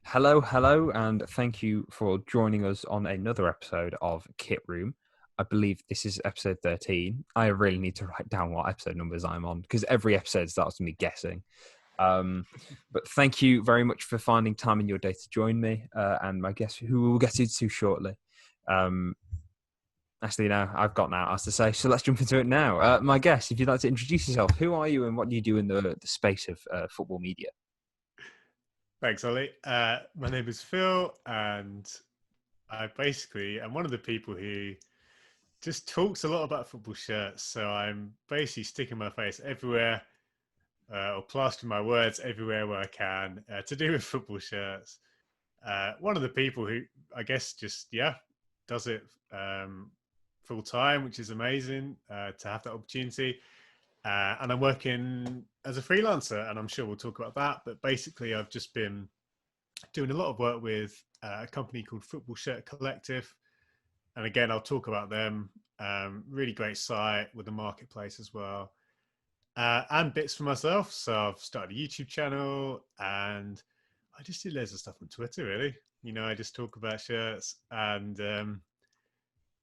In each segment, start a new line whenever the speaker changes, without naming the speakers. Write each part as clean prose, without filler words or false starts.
Hello, hello, and thank you for joining us on another episode of Kit Room. I believe this is episode 13. I really need to write down what episode numbers I'm on because every episode starts with me guessing. But thank you very much for finding time in your day to join me, and my guest, who we'll get into shortly. Um, Actually, no, I've got now as to say, so let's jump into it now. My guest, if you'd like to introduce yourself, who are you and what do you do in the space of football media?
Thanks, Ollie. My name is Phil, and I basically am one of the people who just talks a lot about football shirts. So I'm basically sticking my face everywhere or plastering my words everywhere where I can to do with football shirts. One of the people who I guess just, does it full time, which is amazing to have that opportunity. And I'm working as a freelancer, and I'm sure we'll talk about that. But basically, I've just been doing a lot of work with a company called Football Shirt Collective. And again, I'll talk about them. Really great site with a marketplace as well. And bits for myself. So I've started a YouTube channel and I just do loads of stuff on Twitter, really. I just talk about shirts. And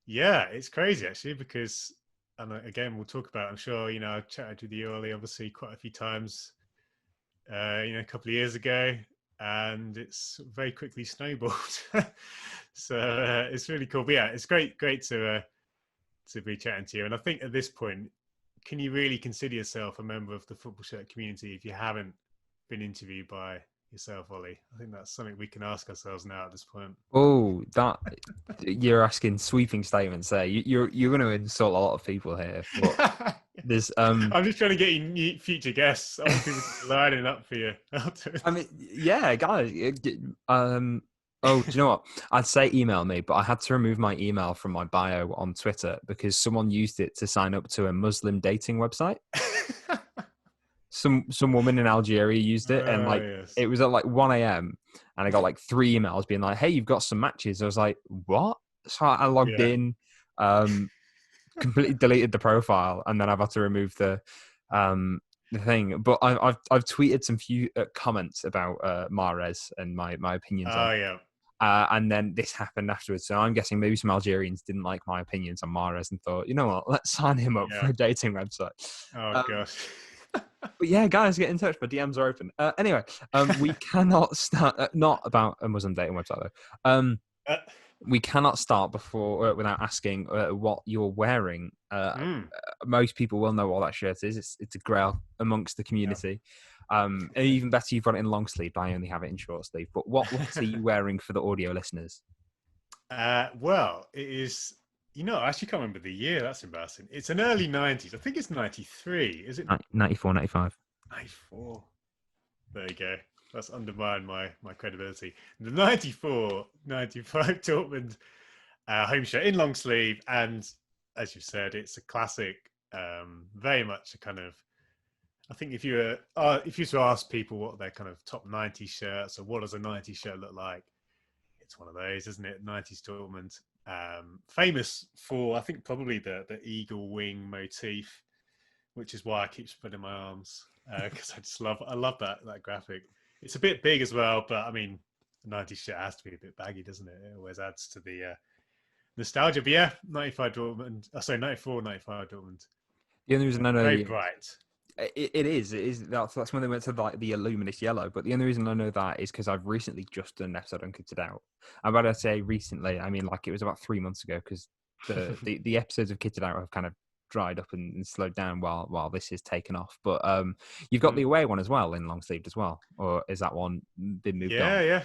yeah, it's crazy actually because, and again, we'll talk about, I'm sure, I've chatted with you, Ollie, obviously quite a few times, a couple of years ago, and it's very quickly snowballed. So it's really cool. But yeah, it's great to be chatting to you. And I think at this point, can you really consider yourself a member of the football shirt community if you haven't been interviewed by yourself, Ollie? I think that's something we can ask ourselves now at this point.
Oh, that you're asking sweeping statements there. You're going to insult a lot of people here, but there's
I'm just trying to get you new future guests. I want people to be lining up for you.
I mean, yeah, guys. Oh, do you know what? I'd say email me, but I had to remove my email from my bio on Twitter because someone used it to sign up to a Muslim dating website. Some woman in Algeria used it, and
Oh
like
yes.
it was at like 1 a.m. and I got like 3 emails being like, "Hey, you've got some matches." I was like, "What?" So I logged
Yeah.
in, completely deleted the profile, and then I've had to remove the thing. But I've tweeted some few comments about Mahrez and my opinions on
Oh
him.
yeah.
And then this happened afterwards. So I'm guessing maybe some Algerians didn't like my opinions on Mahrez and thought, you know what, let's sign him up for
Yeah.
a dating website.
Oh
Um,
gosh.
but yeah, guys, get in touch. My DMs are open. Anyway, we cannot start. Not about a Muslim dating website though.
Uh,
We cannot start before without asking what you're wearing.
mm,
Most people will know what that shirt is. It's a grail amongst the
yeah.
community. And even better, you've got it in long sleeve. I only have it in short sleeve. But what are you wearing for the audio listeners?
Well, it is. I actually can't remember the year. That's embarrassing. It's an early 90s. I think it's 93. Is it
94, 95.
94? There you go. That's undermined my credibility. The 94, 95 Dortmund home shirt in long sleeve. And as you said, it's a classic. Very much a kind of. I think if you were to ask people what their kind of top 90 shirts or what does a 90 shirt look like, it's one of those, isn't it? 90s Dortmund. Famous for, I think, probably the eagle wing motif, which is why I keep spreading my arms because I love that graphic. It's a bit big as well, but I mean, the 90s shit has to be a bit baggy, doesn't it? It always adds to the nostalgia. But yeah, 95 Dortmund. Oh, sorry, 94, 95 Dortmund.
The only reason I know
Very bright.
it is that's when they went to like the luminous yellow. But the only reason I know that is because I've recently just done an episode on Kitted Out. And when I say recently, I mean like it was about 3 months ago because the episodes of Kitted Out have kind of dried up and slowed down while this is taken off. But you've got the
Mm.
away one as well in long sleeved as well, or is that one been moved on?
Yeah, yeah.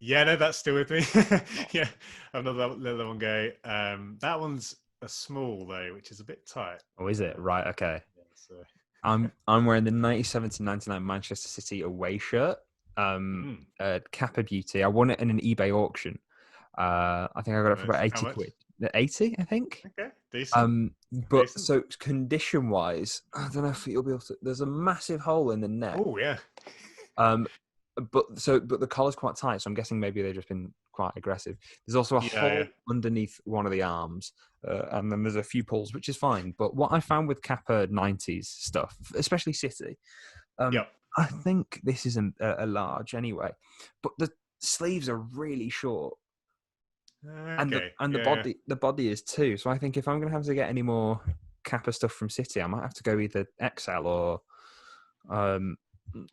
Yeah, no, that's still with me.
Oh,
Yeah, I've not let that one go. That one's a small though, which is a bit tight.
oh, is it right? Okay.
Yeah, so
I'm wearing the 97 to 99 Manchester City away shirt.
mm,
Kappa Beauty. I won it in an eBay auction. I think I got it for about
nice. How
80
much?
quid. 80, I think.
Okay, decent,
But
decent.
so condition wise, I don't know if you'll be able to. There's a massive hole in the neck.
Oh yeah,
Um, but the collar's quite tight, so I'm guessing maybe they've just been quite aggressive. There's also a
yeah,
hole
yeah.
underneath one of the arms, and then there's a few pulls, which is fine. But what I found with Kappa 90s stuff, especially City, um,
Yep.
I think this is a large anyway. But sleeves are really short, and
Okay.
the
Yeah.
body is too. So I think if I'm going to have to get any more Kappa stuff from City, I might have to go either XL um,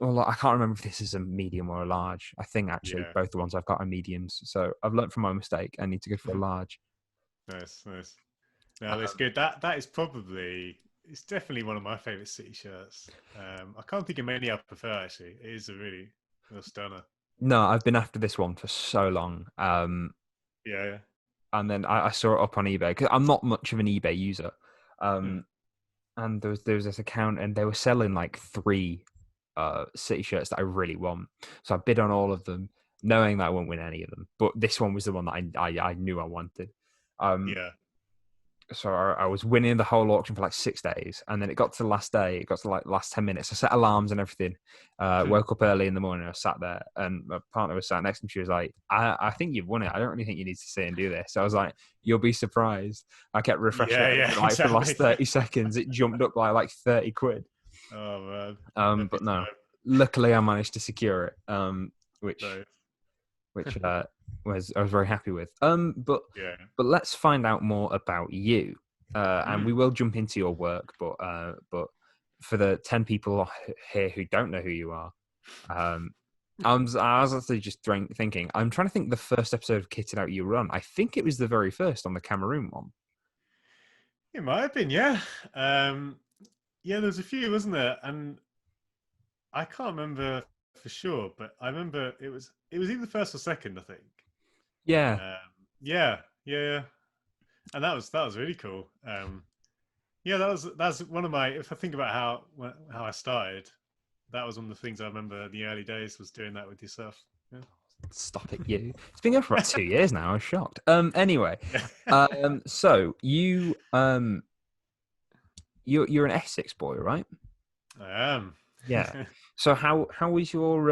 like, I can't remember if this is a medium or a large. I think actually
Yeah.
both the ones I've got are mediums. So I've learned from my mistake. I need to go for a
Yeah.
large.
Nice. Nice. No, that's
Um,
good. That is probably it's definitely one of my favorite City shirts. I can't think of many I prefer actually. It is a really real stunner.
no, I've been after this one for so long.
Yeah.
And then I saw it up on eBay because I'm not much of an eBay user.
Yeah.
And there was this account, and they were selling like three City shirts that I really want. So I bid on all of them, knowing that I won't win any of them. But this one was the one that I knew I wanted. Um,
Yeah.
so I was winning the whole auction for like 6 days, and then it got to the last day. It got to like last 10 minutes. I set alarms and everything. Woke up early in the morning. I sat there, and my partner was sat next to me. She was like, "I think you've won it. I don't really think you need to stay and do this." So I was like, "You'll be surprised." I kept refreshing
Yeah.
it
Yeah.
over like for the last
Exactly.
30 seconds. It jumped up by like 30 quid.
Oh man. Every
But no,
time.
luckily I managed to secure it. Which
Nice.
which was I was very happy with.
Yeah.
But let's find out more about you, and we
Mm.
will jump into your work. But for the 10 people here who don't know who you are, um, I was actually just thinking. I'm trying to think the first episode of Kitted Out You Run. I think it was the very first on the Cameroon one.
It might have been, yeah. Yeah, there's a few, wasn't there? And I can't remember for sure, but I remember it was either first or second, I think.
Yeah,
Um, yeah, and that was really cool. Yeah, that's one of my. If I think about how I started, that was one of the things I remember in the early days was doing that with yourself. Yeah.
stop it, you. It's been going for about 2 years now. I was shocked. Anyway,
Yeah.
so you're an Essex boy, right?
I am.
Yeah. So how was your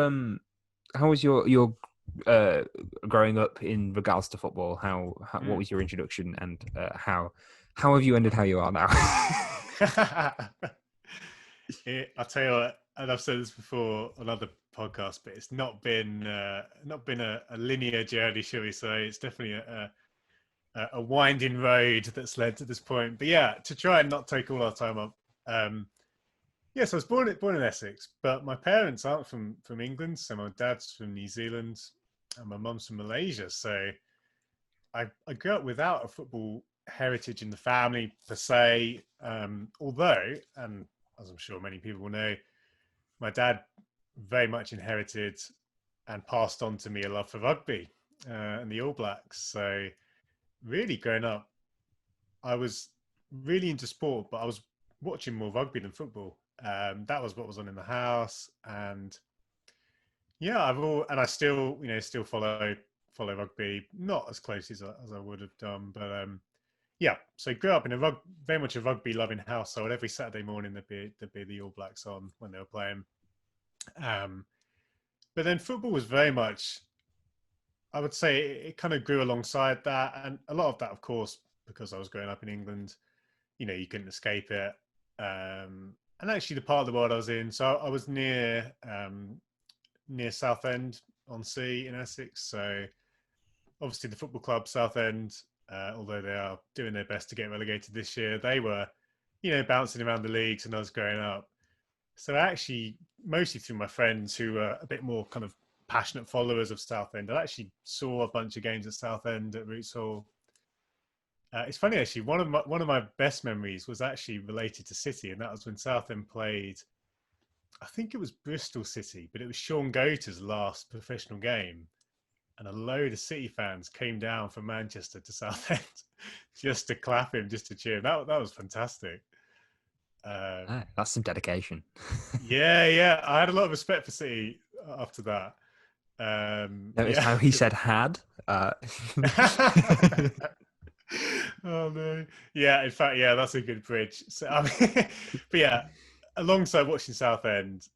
uh growing up in regards to football? How what
Mm.
was your introduction, and how have you ended how you are now?
I'll tell you what, and I've said this before on other podcasts, but it's not been a linear journey, shall we say? It's definitely a winding road that's led to this point. But yeah, to try and not take all our time up. Yes, I was born in Essex, but my parents aren't from England. So my dad's from New Zealand, and my mum's from Malaysia. So I grew up without a football heritage in the family per se. Although, and as I'm sure many people will know, my dad very much inherited and passed on to me a love for rugby and the All Blacks. So really, growing up, I was really into sport, but I was watching more rugby than football. That was what was on in the house, and yeah, I still still follow rugby, not as closely as I would have done, but yeah. So grew up in very much a rugby loving household. Every Saturday morning there'd be the All Blacks on when they were playing. Um, but then football was very much, I would say, it kind of grew alongside that, and a lot of that, of course, because I was growing up in England. You couldn't escape it. And actually, the part of the world I was in, so I was near Southend on Sea in Essex. So obviously, the football club Southend, although they are doing their best to get relegated this year, they were, bouncing around the leagues and I was growing up. So actually, mostly through my friends who were a bit more kind of passionate followers of Southend, I actually saw a bunch of games at Southend at Roots Hall. It's funny actually. One of my best memories was actually related to City, and that was when Southend played. I think it was Bristol City, but it was Sean Goater's last professional game, and a load of City fans came down from Manchester to Southend just to clap him, just to cheer him. That was fantastic.
Ah,
Um,
that's some dedication.
yeah. I had a lot of respect for City after that.
Notice
Yeah.
how he said had.
Oh no. Yeah, in fact, yeah, that's a good bridge. So, I mean, but yeah, alongside watching Southend,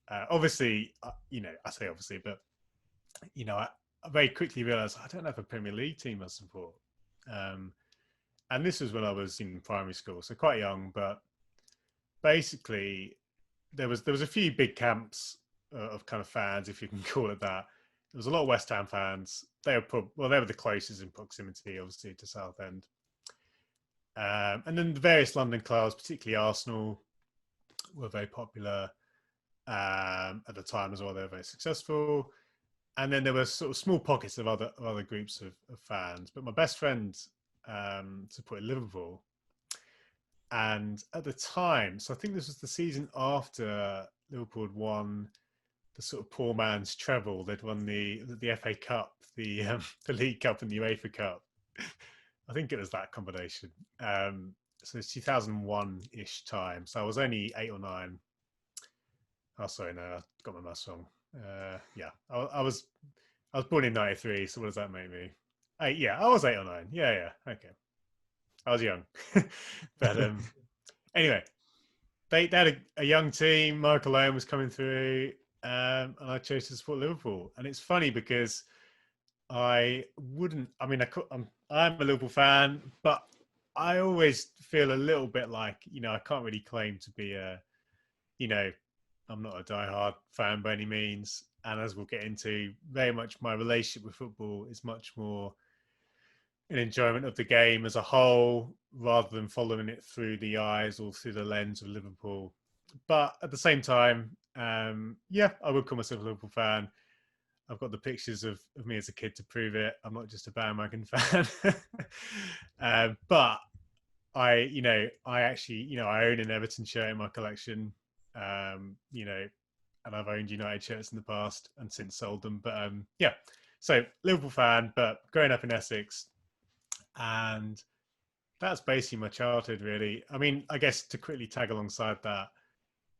obviously, I say obviously, but I very quickly realised I don't have a Premier League team I support. Um, and this was when I was in primary school, so quite young. But basically, there was a few big camps of kind of fans, if you can call it that, was a lot of West Ham fans. They were the closest in proximity, obviously, to Southend. And then the various London clubs, particularly Arsenal, were very popular at the time as well. They were very successful. And then there were sort of small pockets of other groups of fans. But my best friend supported Liverpool. And at the time, so I think this was the season after Liverpool had won the sort of poor man's treble. They'd won the FA Cup, the League Cup, and the UEFA Cup. I think it was that combination. So it's 2001-ish time. So I was only 8 or 9. Oh, sorry, no, I got my maths wrong. Yeah, I was born in '93. So what does that make me? Yeah, I was 8 or 9. Yeah, okay. I was young, but anyway, they had a young team. Michael Owen was coming through, and I chose to support Liverpool. And it's funny because I wouldn't. I mean, I'm a Liverpool fan, but I always feel a little bit like I can't really claim to be you know, I'm not a diehard fan by any means. And as we'll get into, very much my relationship with football is much more an enjoyment of the game as a whole rather than following it through the eyes or through the lens of Liverpool. But at the same time, yeah, I would call myself a Liverpool fan. I've got the pictures of me as a kid to prove it. I'm not just a bandwagon fan. But I actually, I own an Everton shirt in my collection. And I've owned United shirts in the past and since sold them. But yeah, so Liverpool fan, but growing up in Essex, and that's basically my childhood, really. I mean, I guess to quickly tag alongside that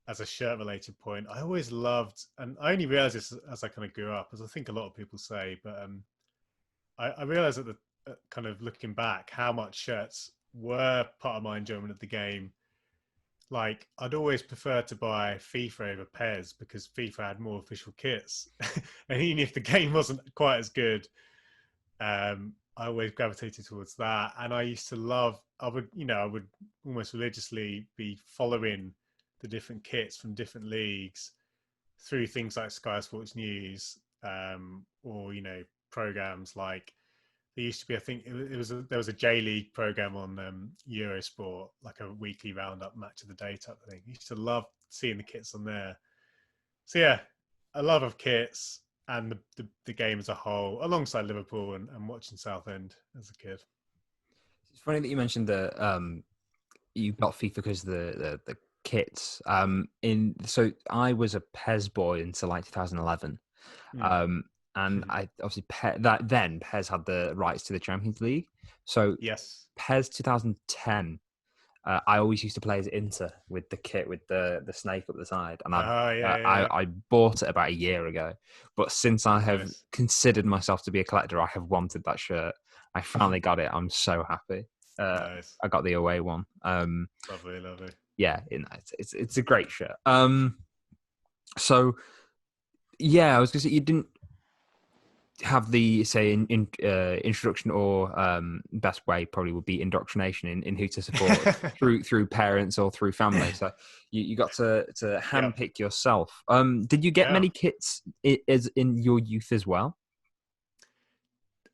as a shirt-related point, I always loved, and I only realized this as I kind of grew up, as I think a lot of people say, but I realized that kind of looking back, how much shirts were part of my enjoyment of the game. Like, I'd always prefer to buy FIFA over PES because FIFA had more official kits, and even if the game wasn't quite as good, I always gravitated towards that. And I used to love, I would almost religiously be following the different kits from different leagues through things like Sky Sports News, or, programs like there used to be, I think there was a J League program on Eurosport, like a weekly roundup match of the day type of thing. I used to love seeing the kits on there. So yeah, a love of kits and the game as a whole, alongside Liverpool and watching Southend as a kid.
It's funny that you mentioned that you got FIFA because of the kits. So I was a PES boy until like 2011. And I obviously PES had the rights to the Champions League. So
Yes.
PES 2010, I always used to play as Inter with the kit with the snake up the side, and
Yeah.
I bought it about a year ago. But since I have
Nice.
considered myself to be a collector, I have wanted that shirt. I finally got it. I'm so happy.
Nice.
I got the away one.
Lovely.
Yeah, it's a great shirt. So yeah, I was gonna say you didn't have the say in introduction, or best way probably would be indoctrination in who to support through parents or through family. So you got to
Yep.
handpick yourself. Did you get
Yeah.
many kits as in your youth as well?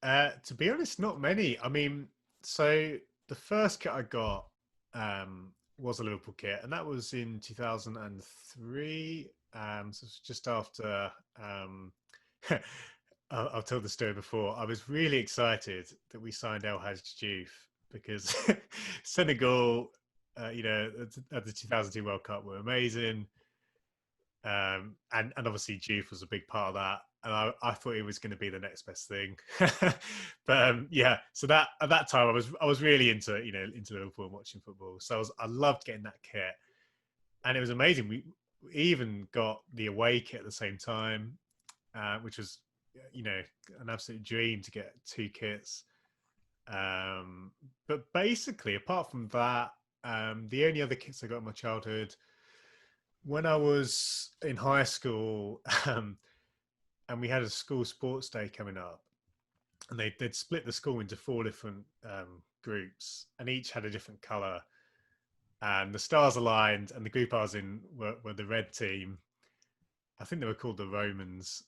To be honest, not many. I mean, so the first kit I got was a Liverpool kit, and that was in 2003. So it's just after. I'll tell the story before. I was really excited that we signed El Hadj Diouf because Senegal, at the 2002 World Cup were amazing. And obviously Diouf was a big part of that, and I thought he was going to be the next best thing. But yeah, so that at that time I was really into Liverpool and watching football, so I loved getting that kit, and it was amazing. We even got the away kit at the same time, which was an absolute dream to get 2 kits. But basically, apart from that, the only other kits I got in my childhood, when I was in high school, and we had a school sports day coming up, and they'd split the school into 4 different groups, and each had a different color. And the stars aligned, and the group I was in were the red team. I think they were called the Romans.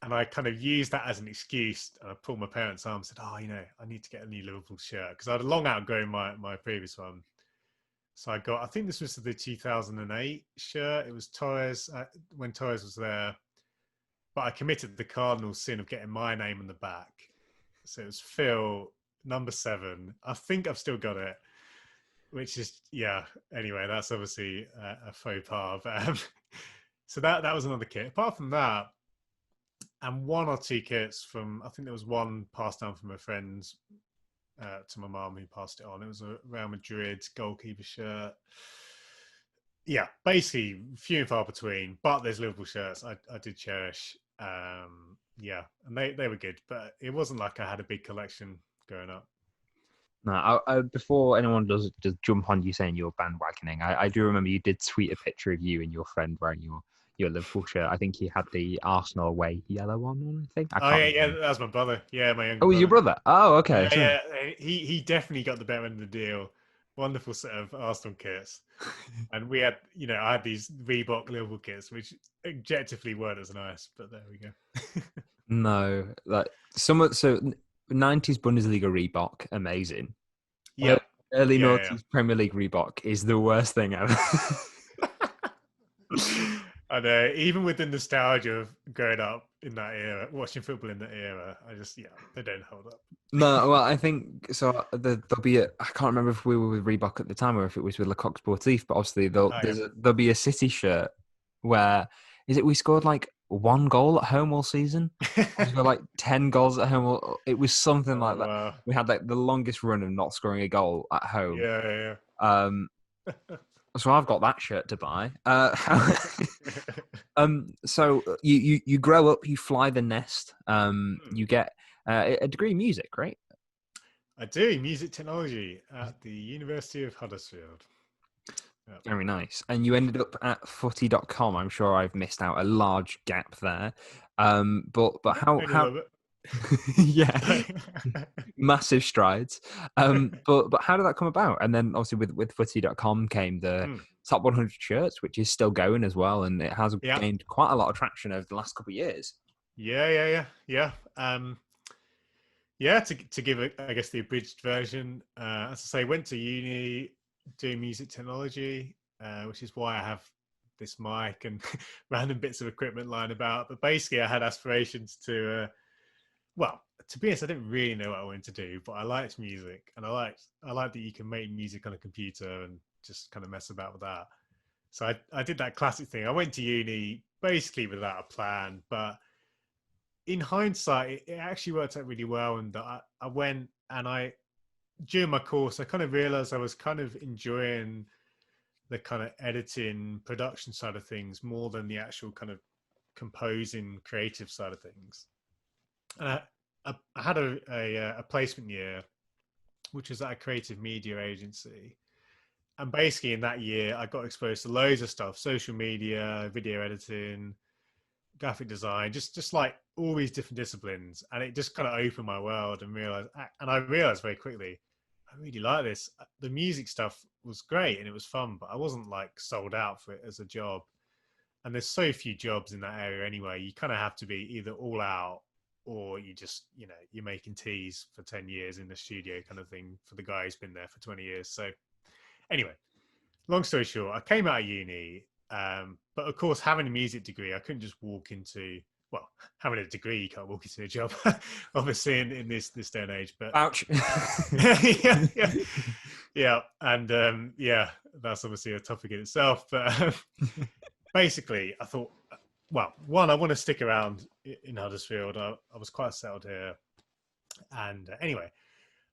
And I kind of used that as an excuse. And I pulled my parents' arm and said, "Oh, I need to get a new Liverpool shirt because I had long outgrown my previous one." So I think this was the 2008 shirt. It was Torres when Torres was there, but I committed the cardinal sin of getting my name on the back. So it was Phil, number 7. I think I've still got it, which is, yeah. Anyway, that's obviously a faux pas. But, so that was another kit. Apart from that, and one or two kits from, I think there was one passed down from a friend to my mum who passed it on. It was a Real Madrid goalkeeper shirt. Yeah, basically few and far between. But there's Liverpool shirts I did cherish. Yeah, and they were good, but it wasn't like I had a big collection growing up.
No, before anyone does jump on you saying you're bandwagoning, I do remember you did tweet a picture of you and your friend wearing your Liverpool shirt. I think he had the Arsenal away yellow one on, I think. I
Oh
can't
yeah, yeah,
remember.
that was my brother. Yeah, my younger
Oh, it was your
brother.
brother? Oh, okay.
Yeah,
So,
yeah. He definitely got the better end of the deal. Wonderful set of Arsenal kits. And we had, I had these Reebok Liverpool kits, which objectively weren't as nice, but there we go.
no, like so 90s Bundesliga Reebok, amazing.
Yeah,
Early
yeah,
90s Premier League Reebok is the worst thing ever.
yeah. I know. Even with the nostalgia of growing up in that era, watching football in that era, yeah, they don't hold up.
No, well, I think so. There'll be I can't remember if we were with Reebok at the time or if it was with Le Coq Sportif, but obviously
Oh yeah.
there'll be a City shirt where is it we scored like 1 goal at home all season? Or we scored like 10 goals at home. It was something like
Oh
that.
wow.
We had like the longest run of not scoring a goal at home.
Yeah,
Um, so I've got that shirt to buy.
yeah.
So you grow up, you fly the nest.
Hmm.
You get a degree in music, right?
I do music technology at the University of Huddersfield. Yep.
Very nice. And you ended up at footy.com. I'm sure I've missed out a large gap there. But
Only a
how
little
yeah,
bit.
massive strides. But how did that come about? And then obviously with footy.com came the
Hmm.
top 100 shirts, which is still going as well, and it has
Yeah,
gained quite a lot of traction over the last couple of years.
yeah. Yeah. To give it, I guess, the abridged version. As I say, went to uni doing music technology, which is why I have this mic and random bits of equipment lying about. But basically, I had aspirations to. Well, to be honest, I didn't really know what I wanted to do, but I liked music, and I liked that you can make music on a computer and just kind of mess about with that. So I did that classic thing. I went to uni basically without a plan, but in hindsight, it actually worked out really well. And I went and during my course, I kind of realized I was kind of enjoying the kind of editing, production side of things more than the actual kind of composing, creative side of things. And I had a placement year, which was at a creative media agency. And basically, in that year, I got exposed to loads of stuff: social media, video editing, graphic design, just like all these different disciplines. And it just kind of opened my world and I realized very quickly, I really like this. The music stuff was great and it was fun, but I wasn't like sold out for it as a job. And there's so few jobs in that area anyway. You kind of have to be either all out or you just, you're making teas for 10 years in the studio kind of thing for the guy who's been there for 20 years. So anyway, long story short, I came out of uni, but of course, having a music degree, I couldn't just walk into. Well, having a degree, you can't walk into a job, obviously in this day and age. But
Ouch.
yeah, yeah, and yeah, that's obviously a topic in itself. But basically, I thought, well, one, I want to stick around in Huddersfield. I was quite settled here, and anyway,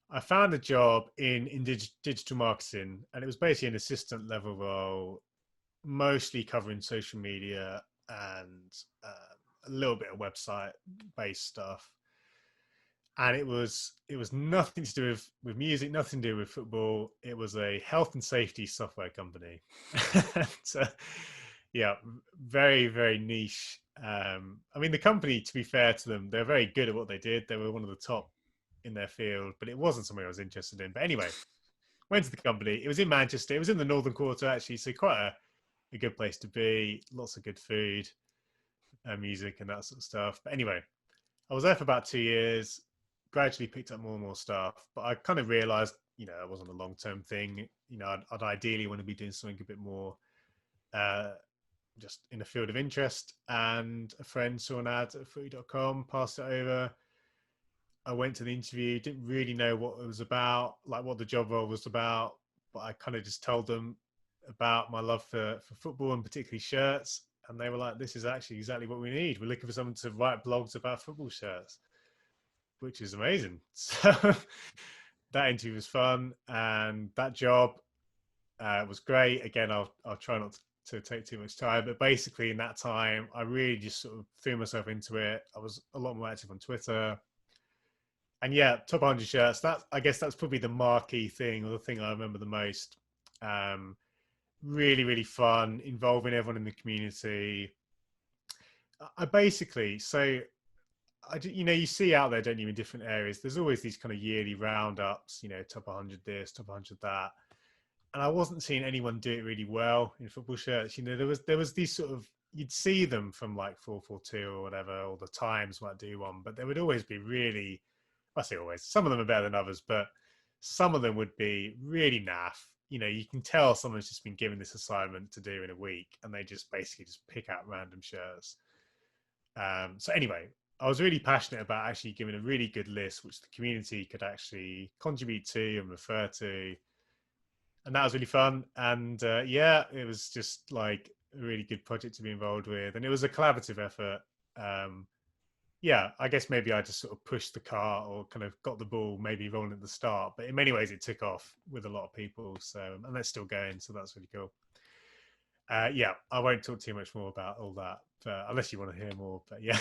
I found a job in digital marketing, and it was basically an assistant level role, mostly covering social media and a little bit of website based stuff. And it was nothing to do with music, nothing to do with football. It was a health and safety software company. So, yeah, very very niche. I mean, the company, to be fair to them, they're very good at what they did. They were one of the top in their field, but it wasn't something I was interested in. But anyway, went to the company. It was in Manchester. It was in the Northern Quarter actually, so quite a good place to be. Lots of good food. music and that sort of stuff. But anyway, I was there for about 2 years, gradually picked up more and more stuff, but I kind of realized, it wasn't a long-term thing. I'd ideally want to be doing something a bit more uh, just in a field of interest. And a friend saw an ad at footy.com, passed it over. I went to the interview, didn't really know what it was about, like what the job role was about, but I kind of just told them about my love for football and particularly shirts. And they were like, this is actually exactly what we need. We're looking for someone to write blogs about football shirts, which is amazing. So that interview was fun, and that job was great. Again, I'll try not to take too much time, but basically in that time, I really just sort of threw myself into it. I was a lot more active on Twitter. And yeah, top 100 shirts. I guess that's probably the marquee thing, or the thing I remember the most. Um, really, really fun, involving everyone in the community. I basically, so you see out there, don't you, in different areas. There's always these kind of yearly roundups. Top 100 this, top 100 that. And I wasn't seeing anyone do it really well in football shirts. There was these sort of, you'd see them from like 442 or whatever, or the Times might do one, but there would always be really, I say always, some of them are better than others, but some of them would be really naff. You can tell someone's just been given this assignment to do in a week, and they just basically just pick out random shirts. So anyway, I was really passionate about actually giving a really good list, which the community could actually contribute to and refer to. And that was really fun. And yeah, it was just like a really good project to be involved with. And it was a collaborative effort. Yeah, I guess maybe I just sort of pushed the car, or kind of got the ball maybe rolling at the start. But in many ways, it took off with a lot of people. So, and they're still going. So that's really cool. Yeah, I won't talk too much more about all that, unless you want to hear more. But yeah,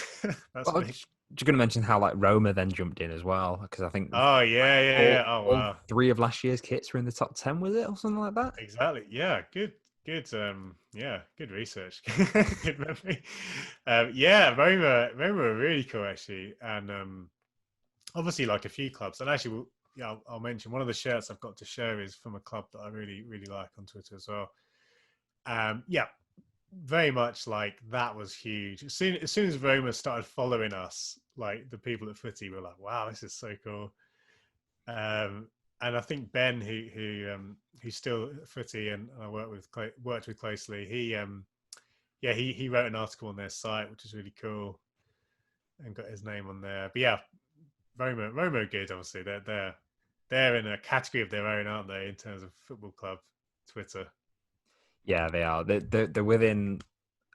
that's
Well,
me.
just going to mention how like Roma then jumped in as well, because I think
Oh
like
yeah, yeah,
all
yeah. Oh
all
wow.
three of last year's kits were in the top 10, was it, or something like that?
Exactly. Yeah. Good. Good. Yeah. Good research. Good memory. Yeah. Roma were really cool actually, and obviously like a few clubs. And actually, yeah, I'll mention one of the shirts I've got to show is from a club that I really really like on Twitter as well. Yeah. Very much like that was huge. As soon as Roma started following us, like the people at Footy were like, "Wow, this is so cool." Um, and I think Ben, who's still at Footy and I worked with closely, he wrote an article on their site, which is really cool, and got his name on there. But yeah, Roma are good. Obviously, they're in a category of their own, aren't they, in terms of football club Twitter?
Yeah, they are. They're within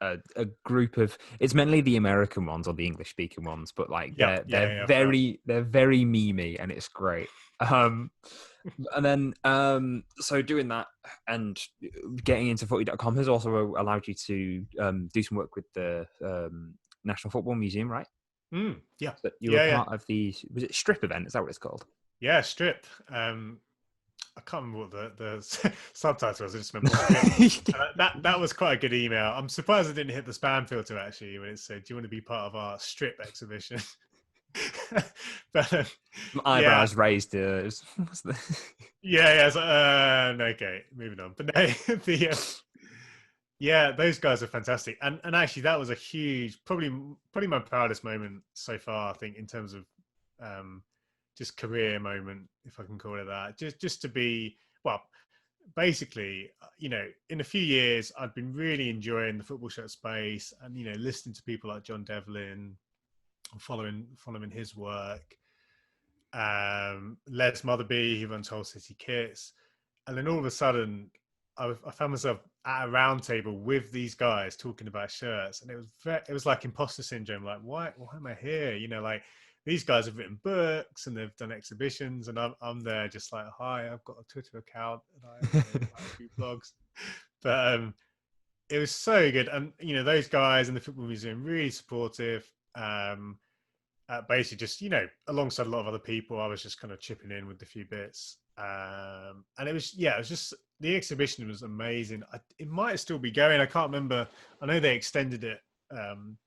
a group of. It's mainly the American ones or the English speaking ones, but like
Yep.
they're
Yeah. Fair.
very memey, and it's great. Um, and then so doing that and getting into footy.com has also allowed you to do some work with the National Football Museum, right?
Yeah.
So you were
Yeah.
part of the, was it strip event? Is that what it's called?
Yeah. Strip. I can't remember what the subtitle was. I just remember strip. That was quite a good email. I'm surprised I didn't hit the spam filter actually when it said, "Do you want to be part of our strip exhibition?" But yeah,
Eyebrows raised.
yeah. So, okay, moving on. But no, yeah, those guys are fantastic, and actually that was a huge, probably my proudest moment so far. I think in terms of um, just career moment, if I can call it that. Just to be, well, basically, in a few years, I'd been really enjoying the football shirt space, and listening to people like John Devlin, following his work, Les Motherby, who runs Whole City Kits, and then all of a sudden, I found myself at a round table with these guys talking about shirts, and it was like imposter syndrome. Like, why am I here? Like these guys have written books and they've done exhibitions, and I'm there just like, hi, I've got a Twitter account and I write a few blogs, but it was so good, and those guys in the football museum really supportive. Basically just alongside a lot of other people, I was just kind of chipping in with a few bits, and it was just, the exhibition was amazing. It might still be going, I can't remember. I know they extended it, and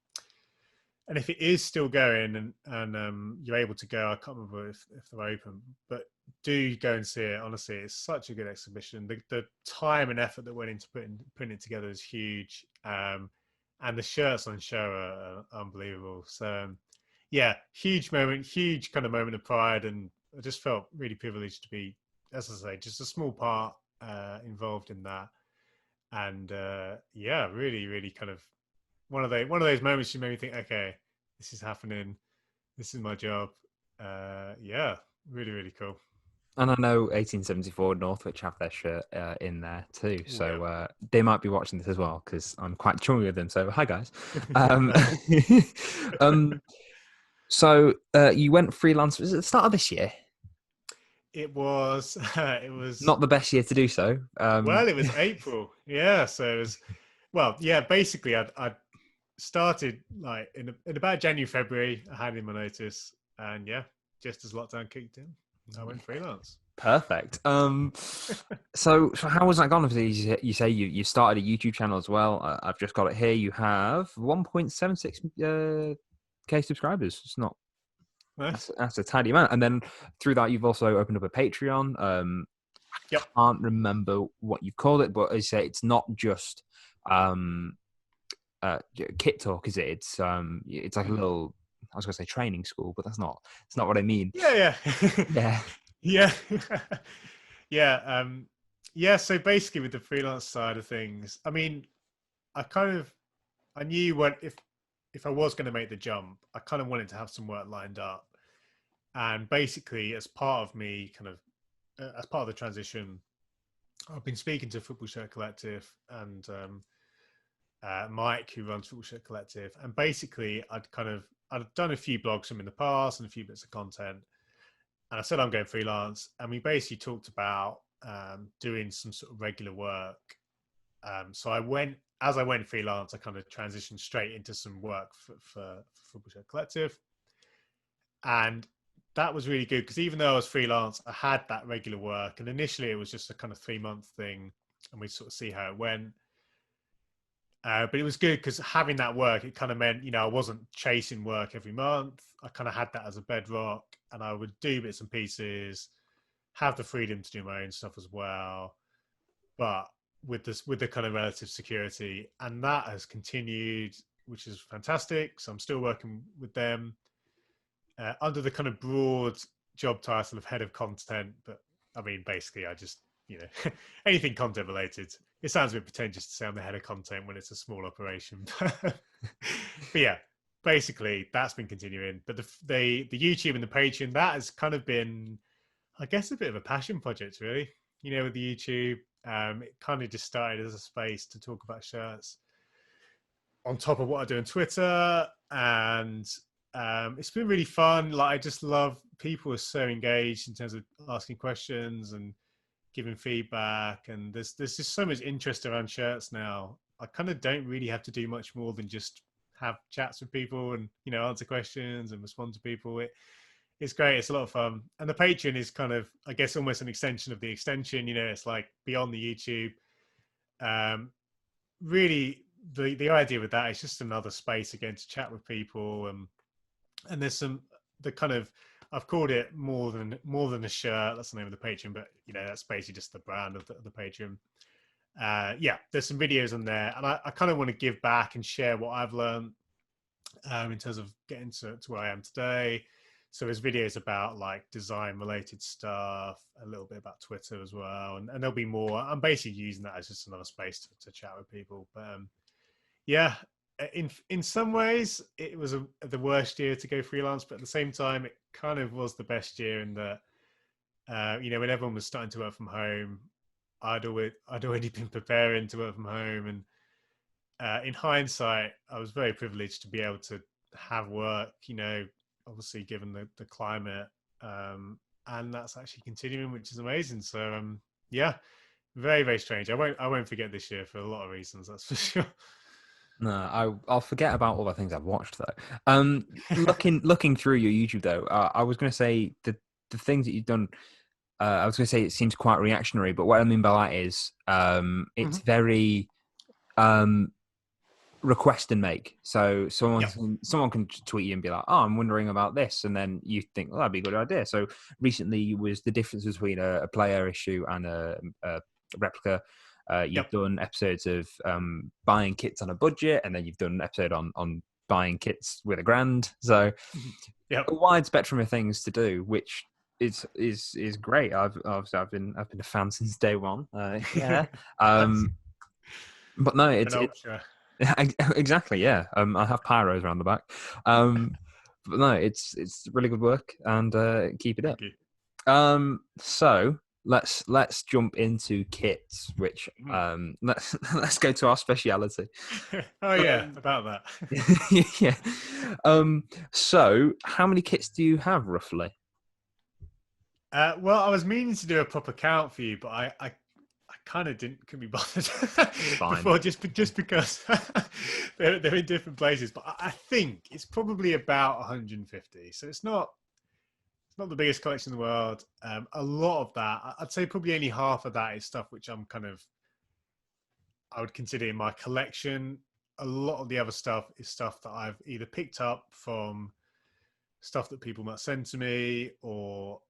if it is still going, and you're able to go, I can't remember if they're open, but do go and see it. Honestly, it's such a good exhibition. The time and effort that went into putting it together is huge. and the shirts on show are unbelievable. So yeah, huge moment, huge kind of moment of pride, and I just felt really privileged to be, as I say, just a small part involved in that. And yeah, really, really kind of one of those moments you made me think, okay, this is happening, this is my job. Yeah, really, really cool.
And I know 1874 Northwich have their shirt in there too,
Oh yeah.
so they might be watching this as well because I'm quite chummy with them. So hi guys. Um,
Nice.
um, so you went freelance. Was it the start of this year?
It was it was
Not the best year to do so.
well, it was April. Yeah, so it was well, yeah, basically I started like in about January, February, I had in my notice, and yeah, just as lockdown kicked in, I went freelance.
Perfect. So how was that gone? Obviously, you say you started a YouTube channel as well. I've just got it here. You have 1.76 k subscribers. It's not
Nice.
that's a tiny amount. And then through that, you've also opened up a Patreon.
Yep.
Can't remember what you've called it, but as you say, it's not just um kit talk, is it? It's like a
Mhm.
little. I was going to say training school, but that's not. It's not what I mean.
Yeah, yeah.
Yeah.
Yeah. Yeah. Yeah, so basically with the freelance side of things, I mean, I kind of I knew what if I was going to make the jump, I kind of wanted to have some work lined up. And basically, as part of me, kind of as part of the transition, I've been speaking to Football Shirt Collective and Mike, who runs Football Shirt Collective, and basically, I'd done a few blogs from in the past and a few bits of content, and I said I'm going freelance, and we basically talked about doing some sort of regular work. So as I went freelance, I kind of transitioned straight into some work for Football Shirt Collective, and that was really good because even though I was freelance, I had that regular work, and initially it was just a kind of 3 month thing, and we sort of see how it went. But it was good because having that work, it kind of meant, I wasn't chasing work every month. I kind of had that as a bedrock, and I would do bits and pieces, have the freedom to do my own stuff as well, but with the kind of relative security, and that has continued, which is fantastic. So I'm still working with them under the kind of broad job title of head of content, but I mean, basically, I just anything content related. It sounds a bit pretentious to say I'm the head of content when it's a small operation, but yeah, basically that's been continuing. But the YouTube and the Patreon, that has kind of been, I guess, a bit of a passion project, really. With the YouTube, it kind of just started as a space to talk about shirts on top of what I do on Twitter, and it's been really fun. Like, I just love people are so engaged in terms of asking questions and giving feedback, and there's just so much interest around shirts now. I kind of don't really have to do much more than just have chats with people and answer questions and respond to people. It's great. It's a lot of fun, and the Patreon is kind of, I guess, almost an extension of the extension. It's like beyond the YouTube. Um, Really, the idea with that is just another space again to chat with people, and there's some the kind of, I've called it more than a shirt. That's the name of the Patreon, but that's basically just the brand of the Patreon. Yeah, there's some videos on there, and I kind of want to give back and share what I've learned in terms of getting to where I am today. So there's videos about like design related stuff, a little bit about Twitter as well, and there'll be more. I'm basically using that as just another space to chat with people. But yeah, in some ways it was the worst year to go freelance, but at the same time it kind of was the best year in that when everyone was starting to work from home, I'd already been preparing to work from home, and in hindsight, I was very privileged to be able to have work. Obviously given the climate, and that's actually continuing, which is amazing. So yeah, very very strange. I won't forget this year for a lot of reasons. That's for sure.
No, I'll forget about all the things I've watched though. Looking through your YouTube though, I was going to say the things that you've done. I was going to say it seems quite reactionary, but what I mean by that is it's
Mhm.
very request and make. So
Yeah.
someone can tweet you and be like, "Oh, I'm wondering about this," and then you think, "Oh, that'd be a good idea." So recently was the difference between a player issue and a replica. You've
Yep.
done episodes of buying kits on a budget, and then you've done an episode on buying kits with a grand. So
Yep.
a wide spectrum of things to do, which is great. I've been a fan since day one. Yeah.
Nice.
But no,
An
it's
ultra.
exactly, yeah. I have pyros around the back. But no, it's really good work, and keep it up.
Thank you.
So let's jump into kits, which
Mhm.
let's go to our speciality.
Oh yeah, about
Yeah. So how many kits do you have roughly?
that. Well, I was meaning to do a proper count for you, but I kind of couldn't be bothered
Fine.
before, just because they're in different places. But I think it's probably about 150. So it's not the biggest collection in the world. A lot of that, I'd say, probably only half of that is stuff which I would consider in my collection. A lot of the other stuff is stuff that I've either picked up from stuff that people might send to me, or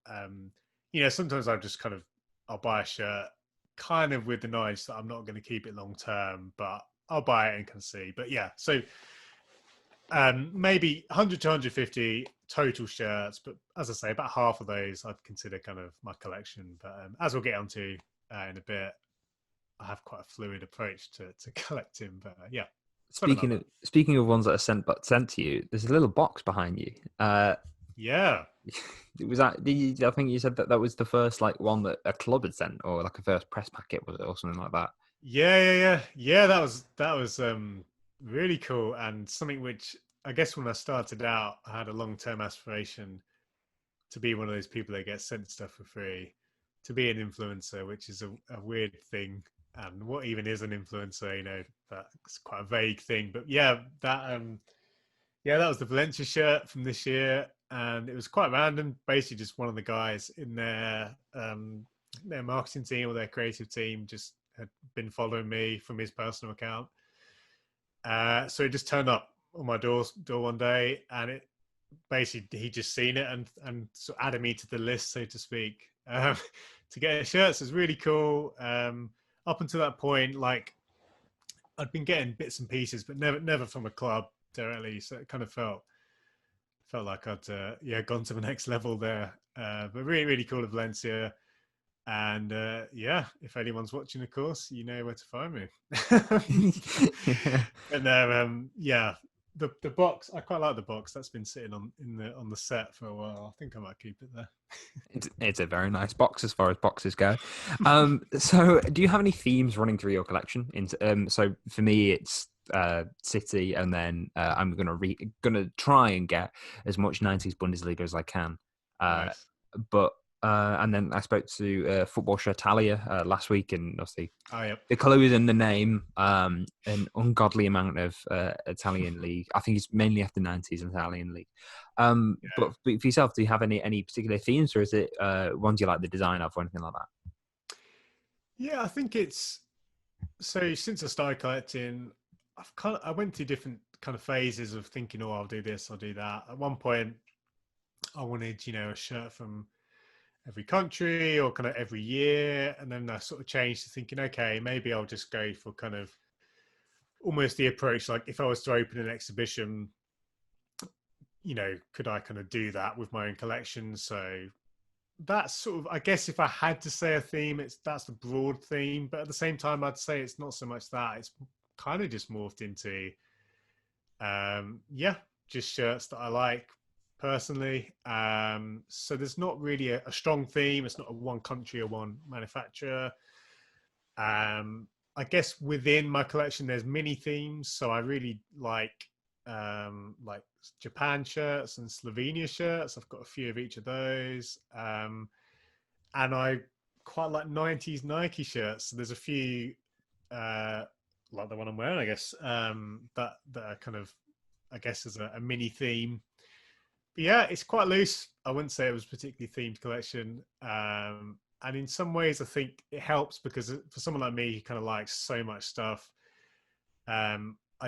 sometimes I'll buy a shirt kind of with the knowledge that I'm not going to keep it long term, but I'll buy it and can see. But yeah, so maybe 100 to 150 total shirts, but as I say, about half of those I'd consider kind of my collection. But as we'll get onto in a bit, I have quite a fluid approach to collecting. But yeah, something like that.
Speaking of ones that are sent to you, there's a little box behind you.
Yeah.
Was that? I think you said that was the first like one that a club had sent, or like a first press packet, was it, or something like that?
Yeah. That was really cool, and something which I guess when I started out, I had a long-term aspiration to be one of those people that gets sent stuff for free, to be an influencer, which is a weird thing. And what even is an influencer? That's quite a vague thing. But yeah, that was the Valencia shirt from this year, and it was quite random. Basically, just one of the guys in their marketing team or their creative team just had been following me from his personal account. So it just turned up on my door one day, and it basically he just seen it and sort of added me to the list, so to speak, to get a shirt. So it's really cool. Up until that point, like I'd been getting bits and pieces, but never from a club directly. So it kind of felt like I'd gone to the next level there. But really cool of Valencia. And yeah, if anyone's watching, of course, you know where to find me. And yeah, the box, I quite like the box that's been sitting on the set for a while. I think I might keep it there.
It's a very nice box as far as boxes go. So do you have any themes running through your collection? So for me, it's City, and then I'm gonna try and get as much 90s Bundesliga as I can. Uh,
Nice.
but and then I spoke to Football Italia last week, and obviously
Oh, yep.
the colour is in the name. An ungodly amount of Italian league. I think it's mainly after 90s Italian league. But for yourself, do you have any particular themes, or is it ones you like the design of, or anything like that?
Yeah, I think it's so since I started collecting, I went through different kind of phases of thinking, oh, I'll do this, I'll do that. At one point, I wanted, a shirt from every country or kind of every year, and then I sort of changed to thinking, okay, maybe I'll just go for kind of almost the approach like if I was to open an exhibition, could I kind of do that with my own collection? So that's sort of, I guess, if I had to say a theme, that's the broad theme. But at the same time, I'd say it's not so much that. It's kind of just morphed into, yeah, just shirts that I like personally. So there's not really a strong theme. It's not a one country or one manufacturer. I guess within my collection, there's mini themes. So I really like Japan shirts and Slovenia shirts. I've got a few of each of those. And I quite like 90s Nike shirts. So there's a few, like the one I'm wearing, I guess, that are kind of, I guess, as a mini theme. But yeah, it's quite loose. I wouldn't say it was a particularly themed collection. And in some ways, I think it helps because for someone like me who kind of likes so much stuff, I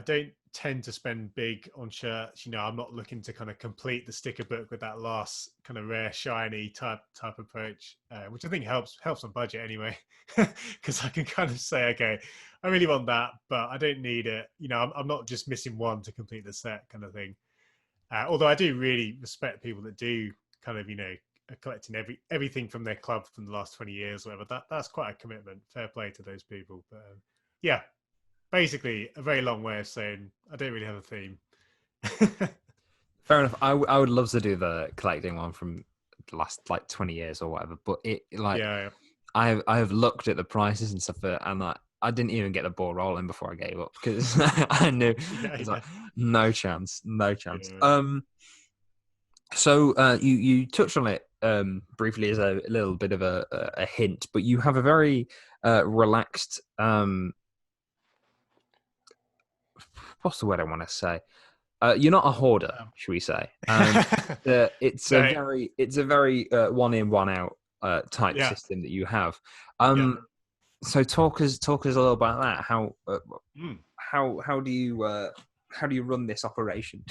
don't tend to spend big on shirts. I'm not looking to kind of complete the sticker book with that last kind of rare shiny type approach, which I think helps on budget anyway, because I can kind of say, okay, I really want that, but I don't need it. I'm not just missing one to complete the set kind of thing. Although I do really respect people that do kind of are collecting everything from their club from the last 20 years or whatever. That's quite a commitment. Fair play to those people. But yeah, basically a very long way of saying I don't really have a theme.
Fair enough. I would love to do the collecting one from the last like 20 years or whatever, but it like
Yeah,
I have looked at the prices and stuff, and like I didn't even get the ball rolling before I gave up because I knew
yeah,
it's
yeah,
like no chance, no chance.
yeah.
So you touched on it briefly as a little bit of a hint, but you have a very relaxed what's the word I want to say? You're not a hoarder,
Um,
should we say? And
no,
it's a very one in one out type
yeah,
system that you have.
yeah.
So talk us a little about that.
Mm.
How do you run this operation?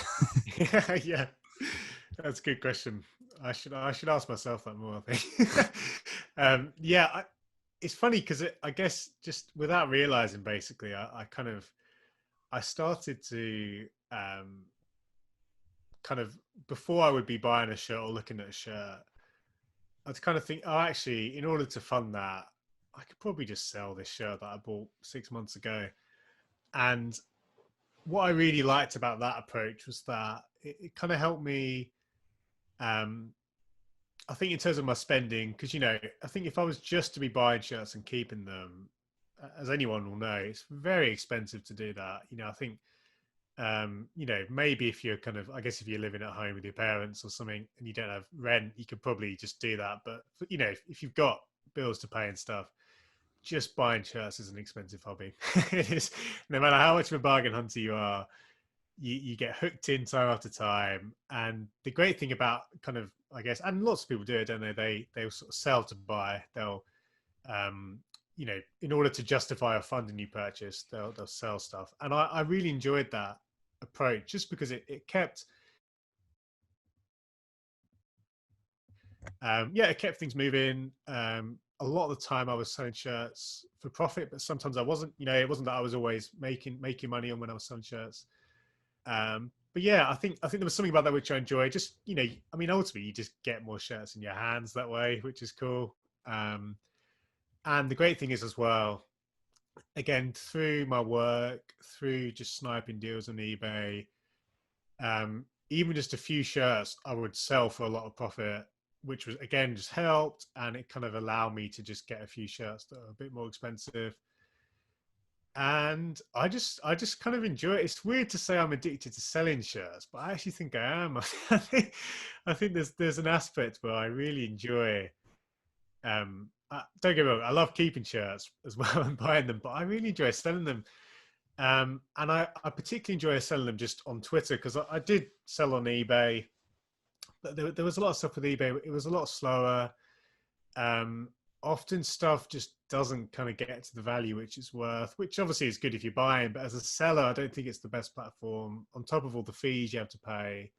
Yeah, yeah. That's a good question. I should ask myself that more, I think. Yeah, it's funny because I guess just without realizing, basically, I started to kind of before I would be buying a shirt or looking at a shirt, I'd kind of think, oh, actually, in order to fund that, I could probably just sell this shirt that I bought 6 months ago. And what I really liked about that approach was that it kind of helped me. Um, I think in terms of my spending, because I think if I was just to be buying shirts and keeping them, as anyone will know, it's very expensive to do that. I think maybe if you're kind of, I guess if you're living at home with your parents or something and you don't have rent, you could probably just do that. But if you've got bills to pay and stuff, just buying shirts is an expensive hobby. It is, no matter how much of a bargain hunter you are, you get hooked in time after time. And the great thing about kind of, I guess, and lots of people do it, don't they? They'll sort of sell to buy. They'll in order to justify a fund a new purchase, they'll sell stuff. And I really enjoyed that approach just because it kept it kept things moving. A lot of the time I was selling shirts for profit, but sometimes I wasn't. It wasn't that I was always making money on when I was selling shirts. But yeah, I think there was something about that which I enjoy. Just I mean, ultimately, you just get more shirts in your hands that way, which is cool. And the great thing is as well, again, through my work, through just sniping deals on eBay, even just a few shirts I would sell for a lot of profit, which was again just helped, and it kind of allowed me to just get a few shirts that are a bit more expensive. And I just kind of enjoy it. It's weird to say I'm addicted to selling shirts, but I actually think I am. I think there's an aspect where I really enjoy. Don't get me wrong, I love keeping shirts as well and buying them, but I really enjoy selling them. And I particularly enjoy selling them just on Twitter because I did sell on eBay, but there was a lot of stuff with eBay. It was a lot slower. Um, Often stuff just doesn't kind of get to the value which it's worth, which obviously is good if you're buying, but as a seller, I don't think it's the best platform. On top of all the fees you have to pay,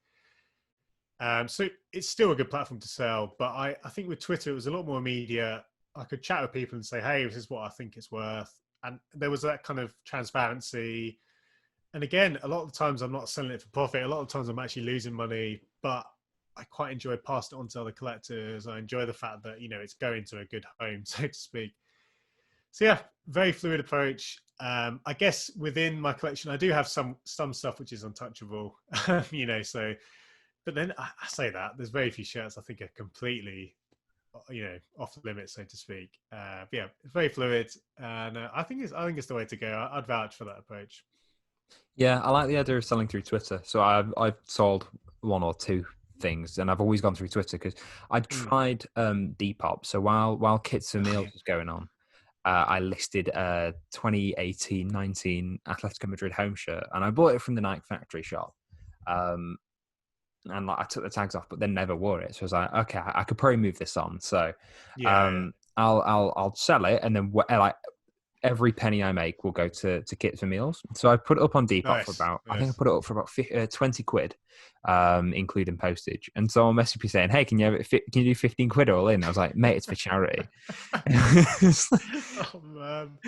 so it's still a good platform to sell. But I think with Twitter, it was a lot more immediate. I could chat with people and say, hey, this is what I think it's worth. And there was that kind of transparency. And again, a lot of the times I'm not selling it for profit. A lot of times I'm actually losing money, but I quite enjoy passing it on to other collectors. I enjoy the fact that, it's going to a good home, so to speak. So yeah, very fluid approach. I guess within my collection, I do have some stuff which is untouchable, so, but then I say that there's very few shirts I think are completely, off the limits, so to speak. But yeah, it's very fluid. And I think it's the way to go. I'd vouch for that approach.
Yeah, I like the idea of selling through Twitter. So I've sold one or two things, and I've always gone through Twitter because I'd
Mm.
tried Depop. So while Kits and
Oh,
Meals
yeah.
was going on, I listed a 2018-19 Atletico Madrid home shirt, and I bought it from the Nike factory shop. Um, and like I took the tags off, but then never wore it. So I was like, okay, I could probably move this on. So
Yeah, yeah.
I'll sell it, and then like every penny I make will go to kit for meals. So I put it up on Depop for
Nice,
about, I think I
nice.
put it up for about 20 quid, including postage. And someone messaged me saying, "Hey, can you do 15 quid all in?" I was like, "Mate, it's for charity."
Oh man.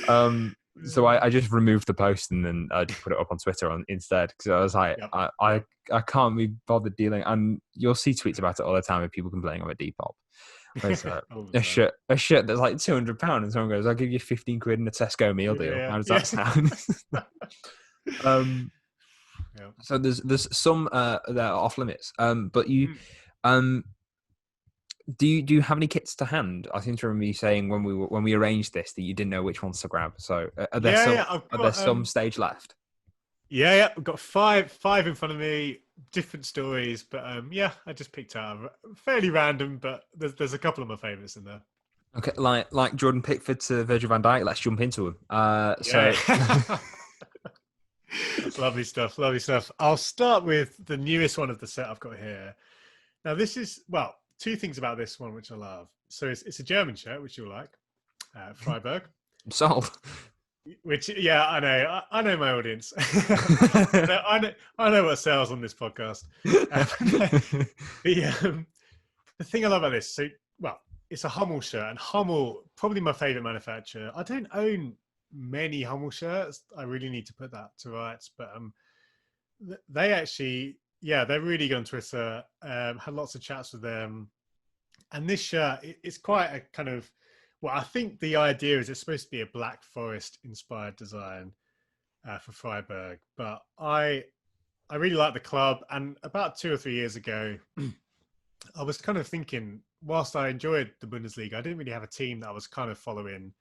um, so
Yeah.
I just removed the post and then I just put it up on Twitter instead because I was like,
Yep. Yep.
I can't be bothered dealing. And you'll see tweets about it all the time of people complaining about Depop. Whereas
All the
a
time.
shirt that's like £200, and someone goes, "I'll give you 15 quid in a Tesco meal deal."
Yeah.
How does
Yeah.
that sound? um,
Yeah.
so there's some that are off limits. But you,
Mm.
um, do you have any kits to hand? I seem to remember you saying when we arranged this that you didn't know which ones to grab. So
Yeah, yeah. I've
are there
got
some stage left?
yeah, yeah. I've got five in front of me, different stories, but yeah, I just picked out fairly random, but there's a couple of my favourites in there.
Okay, like Jordan Pickford to Virgil van Dijk. Let's jump into them.
Yeah.
So
Lovely stuff, lovely stuff. I'll start with the newest one of the set I've got here. Now, this is, well, two things about this one which I love. So it's a German shirt, which you'll like, Freiburg.
sold.
Which, yeah, I know, I know my audience. I know what sells on this podcast. The the thing I love about this, so well, it's a Hummel shirt, and Hummel probably my favorite manufacturer. I don't own many Hummel shirts. I really need to put that to rights, but they actually, yeah, they're really good on Twitter. Had lots of chats with them, and this shirt, it's quite a kind of, well, I think the idea is it's supposed to be a Black Forest inspired design for Freiburg, but I really like the club, and about 2 or 3 years ago, I was kind of thinking, whilst I enjoyed the Bundesliga, I didn't really have a team that I was kind of following.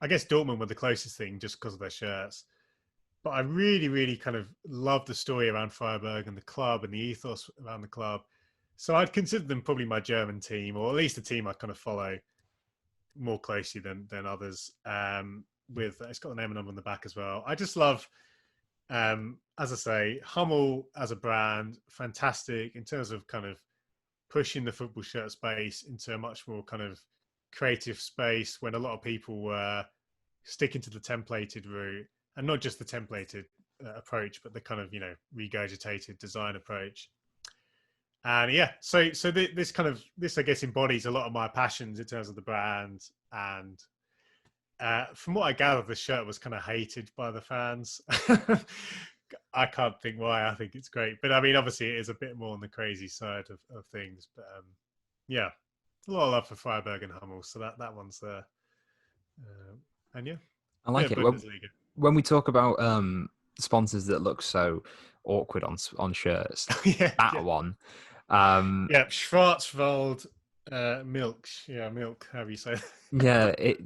I guess Dortmund were the closest thing just because of their shirts. But I really, really kind of loved the story around Freiburg and the club and the ethos around the club. So I'd consider them probably my German team, or at least a team I kind of follow more closely than others. With it's got the name and number on the back as well. I just love, as I say, Hummel as a brand, fantastic in terms of kind of pushing the football shirt space into a much more kind of creative space when a lot of people were sticking to the templated route, and not just the templated approach, but the kind of, regurgitated design approach. And yeah, so this kind of this I guess embodies a lot of my passions in terms of the brand. And from what I gather, the shirt was kind of hated by the fans. I can't think why. I think it's great, but I mean, obviously, it is a bit more on the crazy side of things. But yeah, a lot of love for Freiburg and Hummel, so that one's there. And yeah,
I
bit
like
of
it.
Bundesliga.
When we talk about sponsors that look so awkward on shirts,
Yeah,
that
yeah,
one,
yeah. Schwarzwald milk. Yeah, milk. However you say.
yeah, it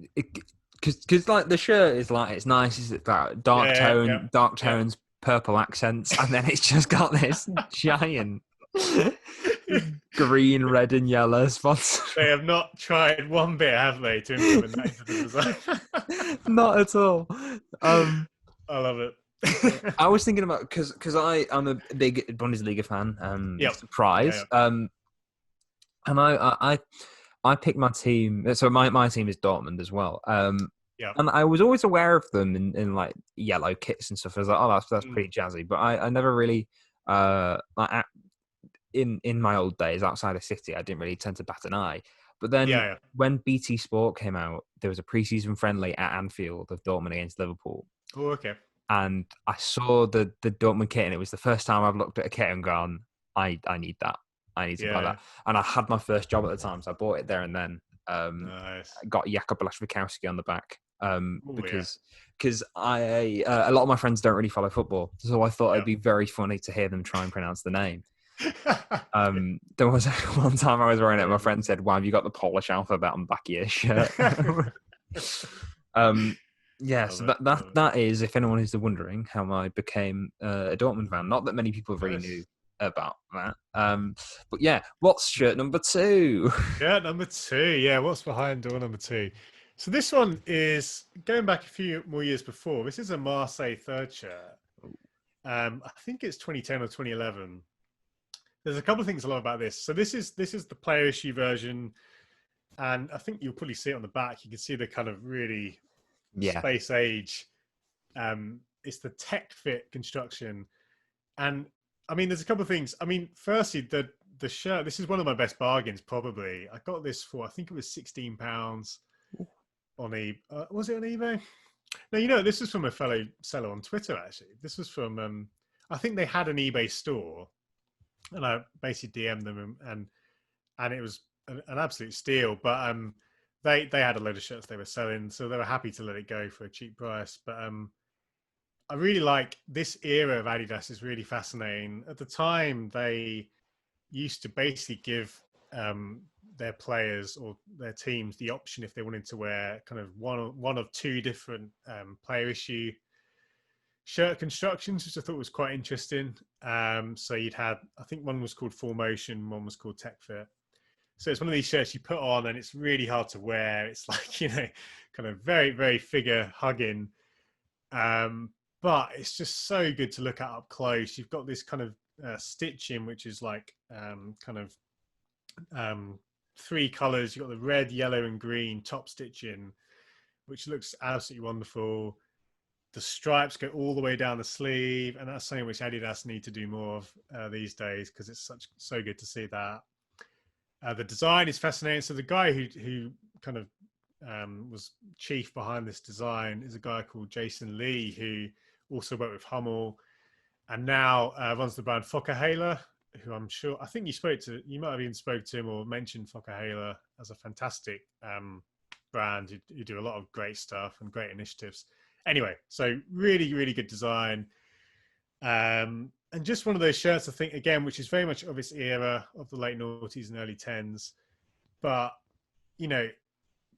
because like the shirt is like it's nice, it's that dark
Yeah, yeah,
dark
yeah,
tones, purple accents, and then it's just got this giant
yeah.
green, red, and yellow sponsor.
They have not tried one bit, have they, to implement that into the design?
Not at all.
I love
But
it.
I was thinking about because I'm a big Bundesliga fan.
Yep. Yeah,
Surprise.
yeah.
And I picked my team. So my team is Dortmund as well.
Yeah.
And I was always aware of them in like yellow kits and stuff. I was like, oh, that's
Mm.
pretty jazzy. But I never really like in my old days outside of City, I didn't really tend to bat an eye. But then
Yeah,
when BT Sport came out, there was a preseason friendly at Anfield of Dortmund against Liverpool.
yeah. Oh, okay.
And I saw the Dortmund kit, and it was the first time I've looked at a kit and gone, I need that. I need to buy
Yeah.
that. And I had my first job at the time, so I bought it there and then.
Nice.
Got Jakub Blaszczykowski on the back
Oh, yeah.
because I a lot of my friends don't really follow football, so I thought it'd
Yep.
be very funny to hear them try and pronounce the name.
Okay.
There was one time I was wearing it, and my
Very
friend said, "Why have you got the Polish alphabet on the back of your shirt?" Yeah,
Love
so
it. Love it.
that is, if anyone is wondering, how I became a Dortmund fan. Not that many people really knew
Nice.
about that. But yeah, what's shirt number 2?
Yeah, number two. Yeah, what's behind door number two? So this one is going back a few more years before. This is a Marseille third shirt. I think it's 2010 or 2011. There's a couple of things I love about this. So this is the player issue version, and I think you'll probably see it on the back. You can see the kind of really
Yeah.
space age. It's the tech fit construction, and I mean, there's a couple of things. I mean, firstly, the shirt. This is one of my best bargains, probably. I got this for, I think it was £16 on was it on eBay? No, this was from a fellow seller on Twitter. Actually, this was from. I think they had an eBay store, and I basically DM'd them, and it was an absolute steal. But they had a load of shirts they were selling, so they were happy to let it go for a cheap price. But I really like this era of Adidas. Is really fascinating. At the time, they used to basically give their players or their teams the option if they wanted to wear kind of one of two different player issue shirt constructions, which I thought was quite interesting. So you'd had, I think one was called Full Motion, one was called Tech Fit. So it's one of these shirts you put on and it's really hard to wear. It's like, kind of very, very figure hugging. But it's just so good to look at up close. You've got this kind of stitching, which is like kind of three colors. You've got the red, yellow, and green top stitching, which looks absolutely wonderful. The stripes go all the way down the sleeve, and that's something which Adidas need to do more of these days, because it's so good to see that. The design is fascinating. So the guy who kind of was chief behind this design is a guy called Jason Lee, who also worked with Hummel and now runs the brand Focke-Hela, who I think you might have even spoke to him or mentioned Focke-Hela as a fantastic brand who do a lot of great stuff and great initiatives. Anyway, so really, really good design. And just one of those shirts, I think, again, which is very much of its era of the late noughties and early tens. But,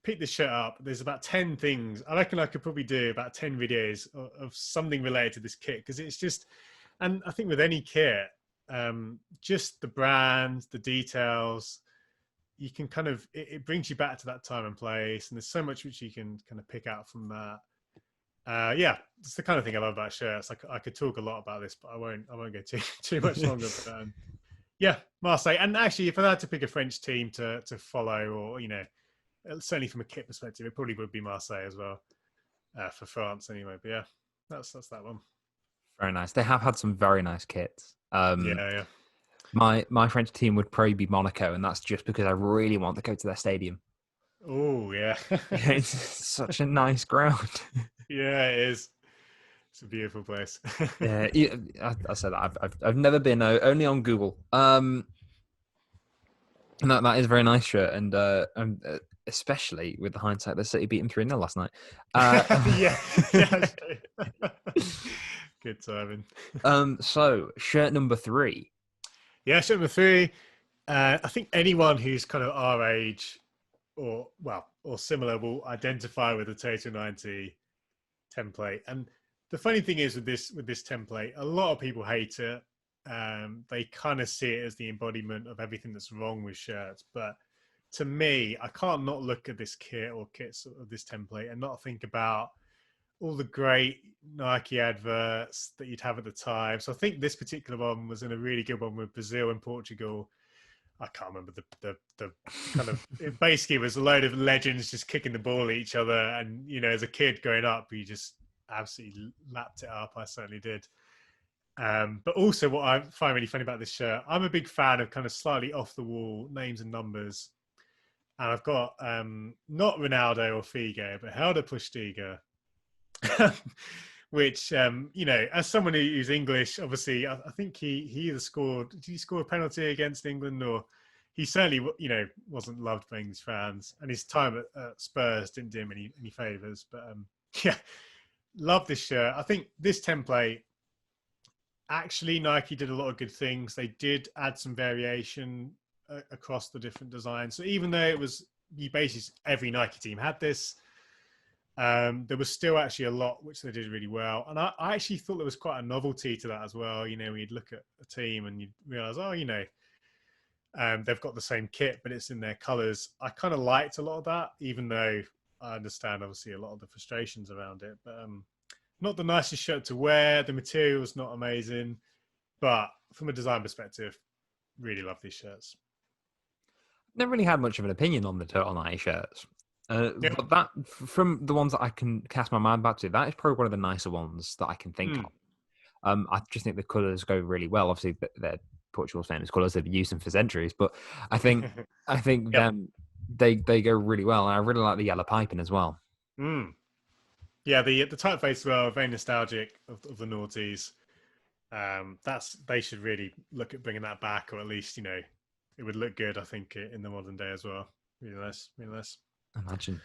pick this shirt up. There's about 10 things. I reckon I could probably do about 10 videos of something related to this kit, because it's just, and I think with any kit, just the brand, the details, you can kind of, it brings you back to that time and place. And there's so much which you can kind of pick out from that. Yeah, it's the kind of thing I love about shirts. I could talk a lot about this, but I won't go too much longer. But yeah, Marseille. And actually, if I had to pick a French team to follow, or certainly from a kit perspective, it probably would be Marseille as well, for France anyway. But yeah, that's that one.
Very nice. They have had some very nice kits.
Yeah.
My French team would probably be Monaco, and that's just because I really want to go to their stadium.
Oh yeah.
It's such a nice ground.
Yeah, it is. It's a beautiful place.
Yeah, I said that I've never been, only on Google. And that is a very nice shirt, and especially with the hindsight that City beat him 3-0 last night.
Yeah. Good timing.
So shirt number 3.
Yeah, shirt number 3. I think anyone who's kind of our age or similar will identify with the Total 90 template. And the funny thing is with this template, a lot of people hate it. They kind of see it as the embodiment of everything that's wrong with shirts. But to me, I can't not look at this kit or kits of this template and not think about all the great Nike adverts that you'd have at the time. So I think this particular one was in a really good one with Brazil and Portugal. I can't remember the kind of, it basically was a load of legends just kicking the ball at each other. And, as a kid growing up, you just absolutely lapped it up. I certainly did. But also what I find really funny about this shirt, I'm a big fan of kind of slightly off the wall names and numbers. And I've got not Ronaldo or Figo, but Helder Postiga, which, as someone who's English, obviously, I think he either did he score a penalty against England, or he certainly, wasn't loved by English fans, and his time at Spurs didn't do him any favours. But yeah, love this shirt. I think this template, actually, Nike did a lot of good things. They did add some variation across the different designs. So even though it was, basically every Nike team had this, there was still actually a lot which they did really well. And I actually thought there was quite a novelty to that as well. We'd look at a team and you'd realize, they've got the same kit, but it's in their colors. I kind of liked a lot of that, even though I understand obviously a lot of the frustrations around it. But not the nicest shirt to wear. The material's not amazing, but from a design perspective, really love these shirts.
Never really had much of an opinion on the Turtle 90 shirts.
Yeah.
But that, from the ones that I can cast my mind back to, that is probably one of the nicer ones that I can think
Mm.
of. I just think the colours go really well. Obviously, they're Portugal's famous colours; they've used them for centuries. But I think
Yep.
them they go really well, and I really like the yellow piping as well.
Mm. Yeah, the typeface as well, very nostalgic of the noughties. That's they should really look at bringing that back, or at least it would look good. I think in the modern day as well. Really nice, really nice.
Imagine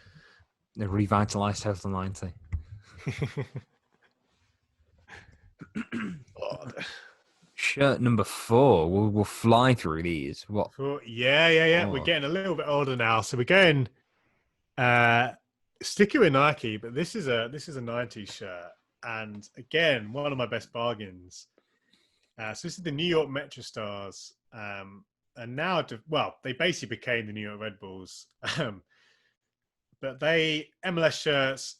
the revitalised Total 90.
Oh,
Shirt number 4. We'll fly through these. What?
cool. Yeah, yeah, yeah. We're
Oh,
getting a little bit older now, so we're going uh sticking with Nike, but this is a 90s shirt. And again, one of my best bargains. So this is the New York Metro Stars. And now, well, they basically became the New York Red Bulls. But they MLS shirts,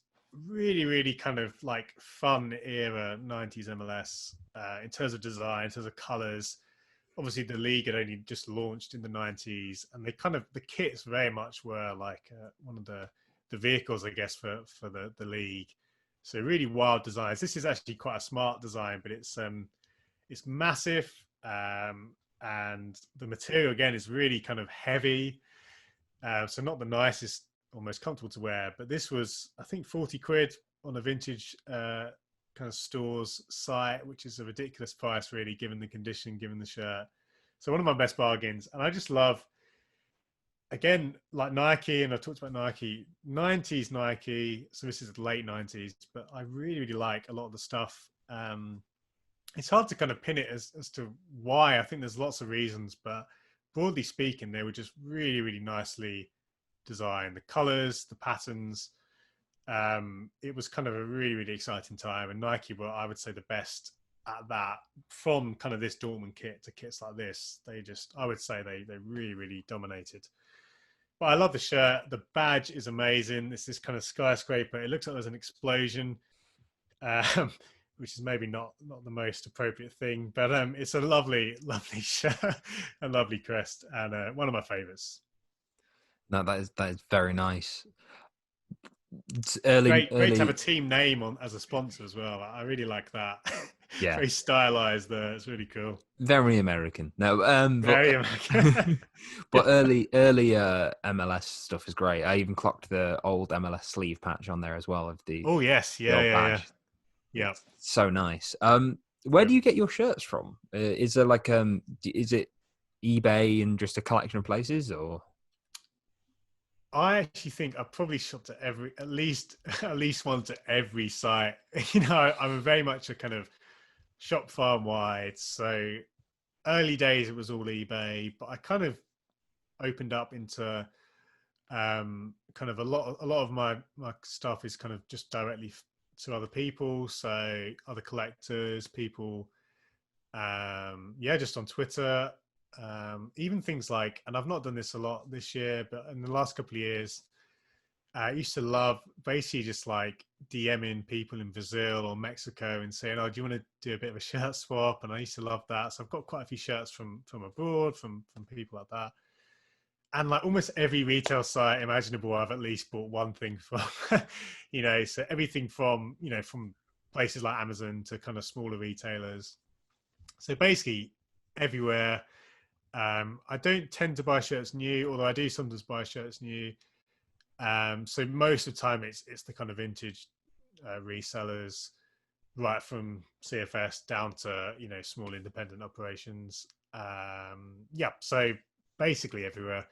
really, really kind of like fun era 90s MLS in terms of design, in terms of colors. Obviously, the league had only just launched in the 90s, and the kits very much were like one of the vehicles, I guess, for the league. So really wild designs. This is actually quite a smart design, but it's massive, and the material again is really kind of heavy. So not the nicest or most comfortable to wear, but this was I think 40 quid on a vintage kind of stores site, which is a ridiculous price really, given the condition, given the shirt. So one of my best bargains, and I just love again like Nike, and I've talked about Nike, 90s Nike. So this is the late 90s, but I really really like a lot of the stuff. It's hard to kind of pin it as to why. I think there's lots of reasons, but broadly speaking, they were just really, really nicely designed. The colors, the patterns. It was kind of a really, really exciting time, and Nike were, I would say, the best at that. From kind of this Dortmund kit to kits like this, I would say, they really, really dominated. But I love the shirt. The badge is amazing. It's this kind of skyscraper. It looks like there's an explosion. Um, which is maybe not the most appropriate thing, but it's a lovely, lovely shirt, a lovely crest, and one of my favorites.
no, that is very nice. It's early,
Great to have a
early.
team name on as a sponsor as well. I really like that.
Yeah,
Very stylized there. It's really cool.
very American. No, but
Very American.
but
Yeah.
early MLS stuff is great. I even clocked the old MLS sleeve patch on there as well of
Oh yes,
the
yeah,
old
yeah, yeah,
badge.
yeah.
It's so nice. Where
Yeah.
do you get your shirts from? Is there like is it eBay and just a collection of places, or?
I actually think I probably shopped at at least at least once at every site. I'm very much a kind of shop farm wide. So early days it was all eBay, but I kind of opened up into kind of a lot of my stuff is kind of just directly to other people, so other collectors, people, yeah, just on Twitter, even things like, and I've not done this a lot this year, but in the last couple of years, I used to love basically just like DMing people in Brazil or Mexico and saying, "Oh, do you want to do a bit of a shirt swap?" And I used to love that. So I've got quite a few shirts from abroad, from people like that. And like almost every retail site imaginable, I've at least bought one thing from. So everything from places like Amazon to kind of smaller retailers. So basically everywhere. I don't tend to buy shirts new, although I do sometimes buy shirts new. So most of the time it's the kind of vintage resellers, right from CFS down to small independent operations. Yeah, so basically everywhere.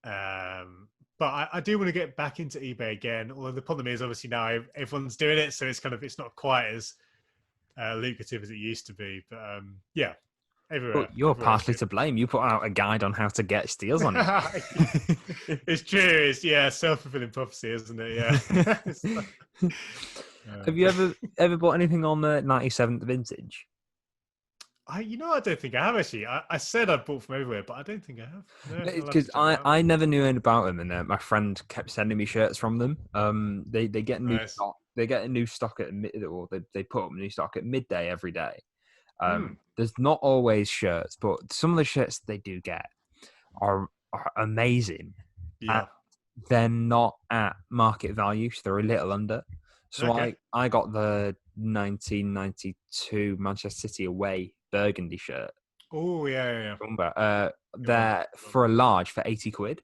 But I do want to get back into eBay again. Although the problem is obviously now everyone's doing it, so it's not quite as lucrative as it used to be. But yeah,
But
everywhere,
you're
everywhere is
partially
good.
to blame. You put out a guide on how to get steals on eBay.
It's true. It's self-fulfilling prophecy, isn't it? Yeah.
Have
Uh,
you ever bought anything on the 97th vintage?
I don't think I have actually. I said I bought from everywhere, but I don't think I have. No, I'll have to
Because
check that out.
I never knew anything about them, and my friend kept sending me shirts from them. They get new
Nice.
stock. They get a new stock or they put up new stock at midday every day.
Hmm.
There's not always shirts, but some of the shirts they do get are amazing. And
Yeah.
they're not at market value, so they're a little under. So
Okay.
I got the 1992 Manchester City away burgundy shirt.
Oh yeah, yeah, yeah.
Remember,
Good one.
they're
Good one.
for a large for 80 quid,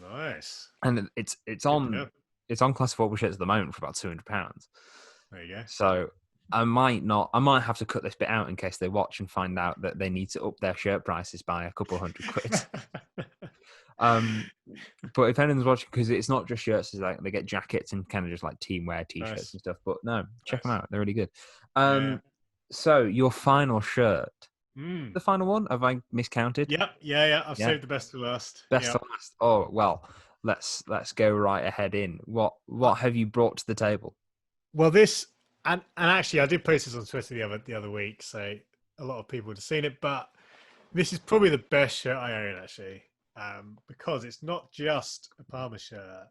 Nice.
and it's
Good to
on
know.
it's on classic football shirts at the moment for about £200.
There you
So I might have to cut this bit out in case they watch and find out that they need to up their shirt prices by a couple hundred quid.
go.
Um, but if anyone's watching, because it's not just shirts, it's like they get jackets and kind of just like team wear t-shirts
Nice.
and stuff. But no, check them
Nice.
out; they're really good.
Yeah.
So your final shirt,
Mm.
the final one, have I miscounted?
Yep. Yeah. Yeah. I've
Yeah,
saved the best for last.
best
Yep.
to last. Oh well, let's go right ahead in. What have you brought to the table?
Well, this and actually, I did post this on Twitter the other week, so a lot of people would have seen it. But this is probably the best shirt I own, actually, because it's not just a Parma shirt,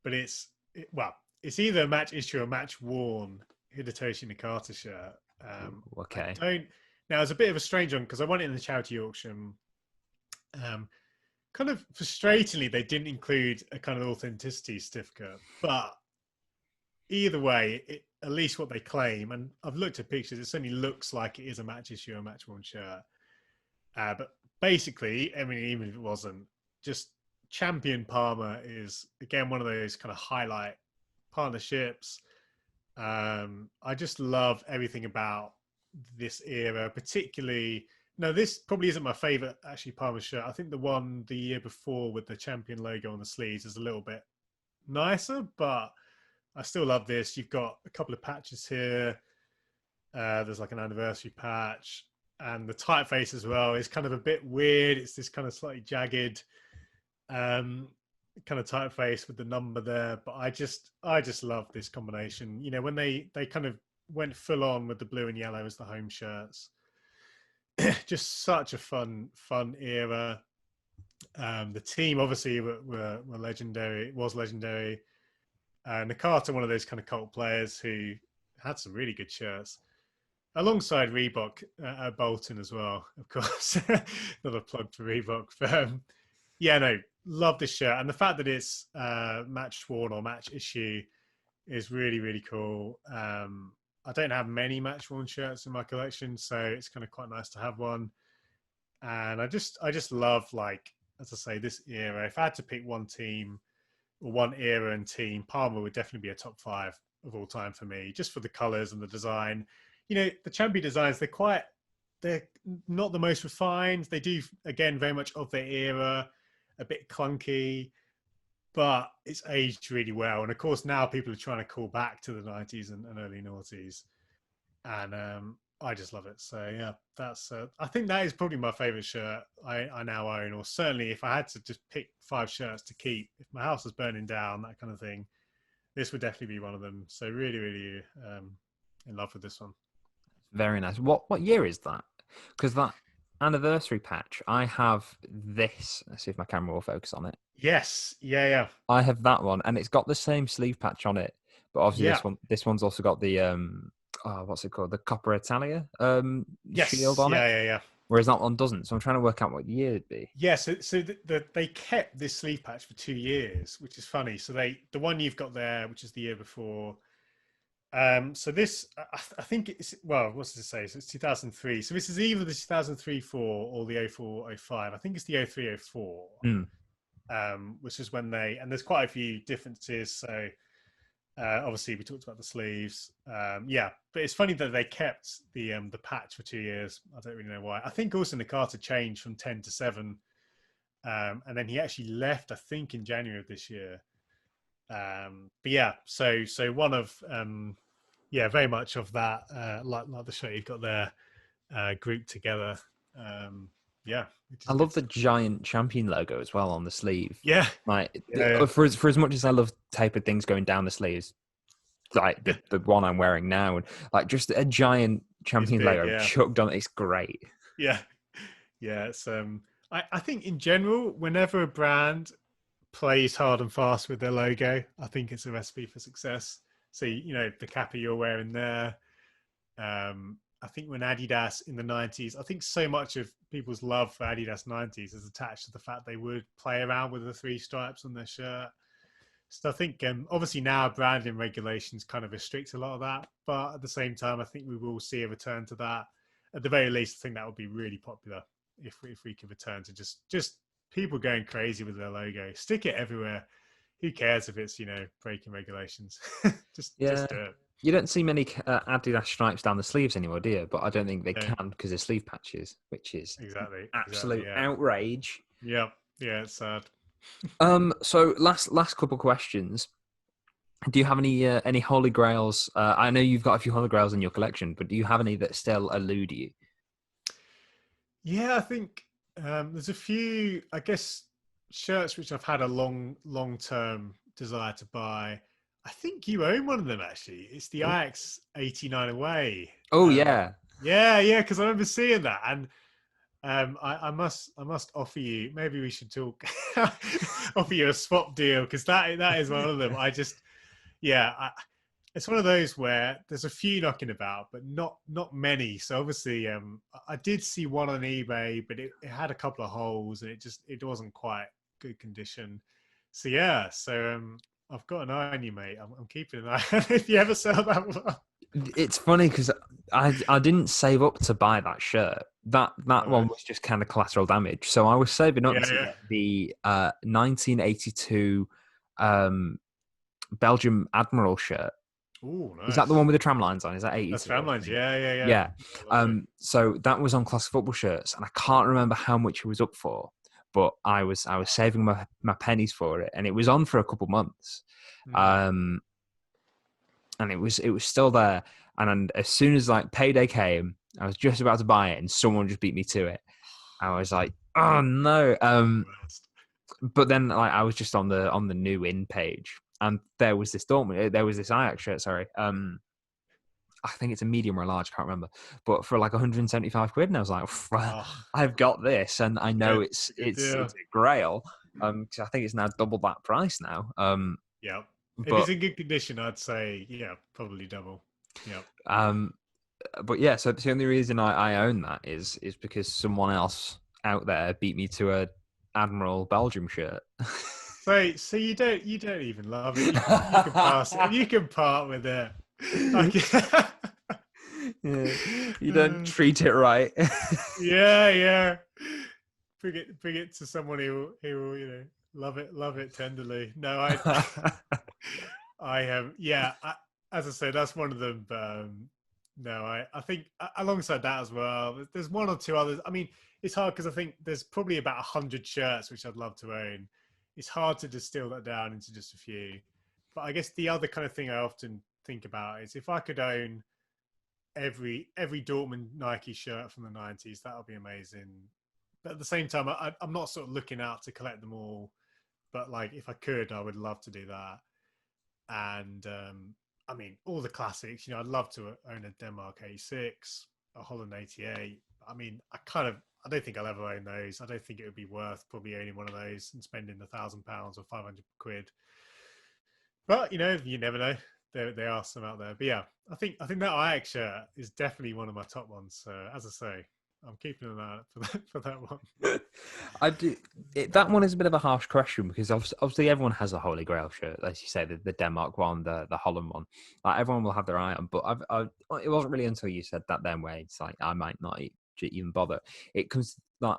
but well, it's either a match issue or match worn Hidetoshi Nakata shirt. I
Okay,
don't. Now it's a bit of a strange one because I won it in the charity auction. Um, Kind of frustratingly, they didn't include a kind of authenticity certificate, but either way, at least what they claim, and I've looked at pictures, it certainly looks like it is a match issue, a match worn shirt. But basically, I mean, even if it wasn't, just Champion Parma is again one of those kind of highlight partnerships. I just love everything about this era, particularly. No, this probably isn't my favorite actually Parma shirt. I think the one the year before with the Champion logo on the sleeves is a little bit nicer, but I still love this. You've got a couple of patches here. There's like an anniversary patch, and the typeface as well is kind of a bit weird. It's this kind of slightly jagged, um, kind of typeface with the number there. But I just love this combination. You know, when they kind of went full on with the blue and yellow as the home shirts, just such a fun era. The team obviously were legendary. It was legendary. Nakata, one of those kind of cult players who had some really good shirts, alongside Reebok at Bolton as well, of course. Another plug for Reebok. But, yeah, no, love this shirt. And the fact that it's match worn or match issue is really, really cool. I don't have many match worn shirts in my collection, so it's kind of quite nice to have one. And I just love, like, as I say, this era. If I had to pick one team or one era and team, Parma would definitely be a top five of all time for me, just for the colors and the design. You know, the champion designs, they're not the most refined. They do, again, very much of their era, a bit clunky, but it's aged really well. And of course, now people are trying to call back to the 90s and early noughties. And I just love it. So yeah, that's I think that is probably my favorite shirt I now own, or certainly if I had to just pick 5 shirts to keep, if my house was burning down, that kind of thing, this would definitely be one of them. So really, really in love with this one.
very nice. What year is that? Because that anniversary patch, I have this. Let's see if my camera will focus on it.
Yes, yeah, yeah,
I have that one, and it's got the same sleeve patch on it, but obviously
yeah.
this one's also got the oh, what's it called? The Copper Italia shield
Yes,
on it,
yeah, yeah, yeah.
whereas that one doesn't. So I'm trying to work out what year it'd be.
Yeah, so they kept this sleeve patch for 2 years, which is funny. So the one you've got there, which is the year before. So this, I think it's, well, what's it say? So it's 2003. So this is either the 2003-04 or the 04-05. I think it's the 03-04,
Hmm.
which is when and there's quite a few differences. So obviously we talked about the sleeves. Yeah, but it's funny that they kept the patch for 2 years. I don't really know why. I think also Nakata changed from 10 to 7, and then he actually left, I think, in January of this year. But yeah, so one of yeah, very much of that, like the shirt you've got there, grouped together. Yeah, which
I
is good
love the
stuff.
giant champion logo as well on the sleeve.
Yeah,
Like
yeah,
for as much as I love tapered things going down the sleeves, like
yeah.
the one I'm wearing now, and like just a giant
It's
champion
big.
logo
Yeah,
chucked on it, it's great.
yeah, yeah. It's I think in general, whenever a brand plays hard and fast with their logo, I think it's a recipe for success. So you know the kappa you're wearing there. I think when Adidas in the 90s, I think so much of people's love for Adidas 90s is attached to the fact they would play around with the three stripes on their shirt. So I think obviously now branding regulations kind of restrict a lot of that, but at the same time, I think we will see a return to that. At the very least, I think that would be really popular if we could return to just people going crazy with their logo. Stick it everywhere. Who cares if it's breaking regulations?
Yeah.
just do it.
You don't see many Adidas stripes down the sleeves anymore, do you? But I don't think they
Yeah,
can because of sleeve patches, which is
exactly.
absolute
Yeah,
outrage.
yeah, yeah. It's sad.
So last couple questions. Do you have any Holy Grails? I know you've got a few Holy Grails in your collection, but do you have any that still elude you?
Yeah, I think there's a few, I guess, shirts which I've had a long term desire to buy. I think you own one of them actually. It's the
Oh,
Ajax '89 away.
oh yeah.
Yeah, because I remember seeing that, and I must offer you. Maybe we should talk. Offer you a swap deal because that is one of them. Yeah, it's one of those where there's a few knocking about, but not many. So obviously, I did see one on eBay, but it had a couple of holes, and it wasn't quite good condition. So yeah, I've got an eye on you, mate. I'm keeping an eye on if you ever sell that one.
It's funny because I didn't save up to buy that shirt. That
Oh,
one
nice.
was just kind of collateral damage. So I was saving up
Yeah,
to
yeah.
get the 1982 um, Belgium Admiral shirt.
Oh,
Is that the one
nice.
with the tram lines on? Is that
That's
82? I
tramlines.
think.
Yeah.
Yeah.
Lovely.
So that was on Classic Football shirts, and I can't remember how much it was up for, but I was saving my pennies for it, and it was on for a couple months.
Hmm.
Um, and it was still there. And as soon as like payday came, I was just about to buy it, and someone just beat me to it. I was like, oh no.
Worst.
But then like I was just on the new in page, and there was this Dortmund, there was this Ajax shirt. Sorry, I think it's a medium or a large, can't remember, but for like 175 quid, and I was like,
Oh,
I've got this, and I know
it's a good
it's
deal.
a grail. 'Cause I think it's now double that price now.
Yeah. If it's
But
in good condition, I'd say, yeah, probably double. Yeah.
um, but yeah, so the only reason I own that is because someone else out there beat me to a Admiral Belgium shirt.
So you don't even love it. You can pass it. You can part with it. I can...
Yeah, you don't treat it right.
yeah. Bring it to someone who will love it tenderly. No, I have yeah. As I said, that's one of them. But, no, I think alongside that as well, there's one or two others. I mean, it's hard because I think there's probably about 100 shirts which I'd love to own. It's hard to distill that down into just a few. But I guess the other kind of thing I often think about is if I could own every Dortmund Nike shirt from the 90s, that would be amazing. But at the same time, I'm not sort of looking out to collect them all. But like, if I could, I would love to do that. And I mean, all the classics. I'd love to own a Denmark '86, a Holland '88. I mean, I don't think I'll ever own those. I don't think it would be worth probably owning one of those and spending £1,000 or 500 quid. But you never know. There are some out there. But yeah, I think that Ajax shirt is definitely one of my top ones. So as I say, I'm keeping an eye out for that one.
I do. That one is a bit of a harsh question because obviously everyone has a Holy Grail shirt, as you say, the Denmark one, the Holland one. Like everyone will have their eye on. But it wasn't really until you said that then where it's like I might not even bother. It comes like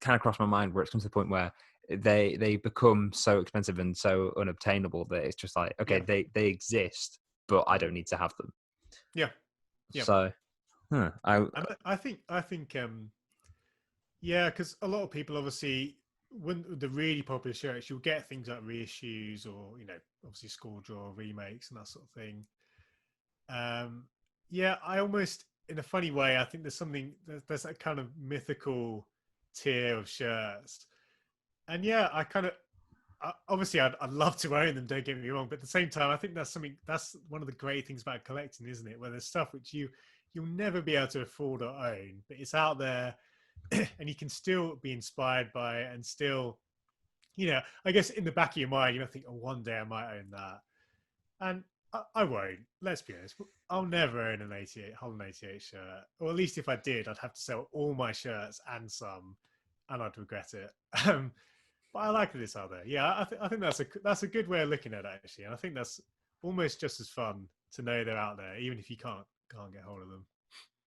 kind of crossed my mind where it comes to the point where they become so expensive and so unobtainable that it's just like okay,
Yeah,
they exist, but I don't need to have them.
yeah, yeah.
So, I
And I think yeah, because a lot of people obviously, when the really popular shirts, you'll get things like reissues or obviously score draw remakes and that sort of thing. Um, yeah, I almost, in a funny way, I think there's that kind of mythical tier of shirts, and yeah, obviously I'd love to own them. Don't get me wrong, but at the same time, I think that's one of the great things about collecting, isn't it? Where there's stuff which you'll never be able to afford or own, but it's out there and you can still be inspired by it and still, I guess in the back of your mind, you might think, oh, one day I might own that. And I won't. Let's be honest. I'll never own an 88 Holland 88 shirt, or at least if I did, I'd have to sell all my shirts and some, and I'd regret it. Um, but I like that it's out there. Yeah, I think that's a good way of looking at it actually, and I think that's almost just as fun to know they're out there, even if you can't get hold of them.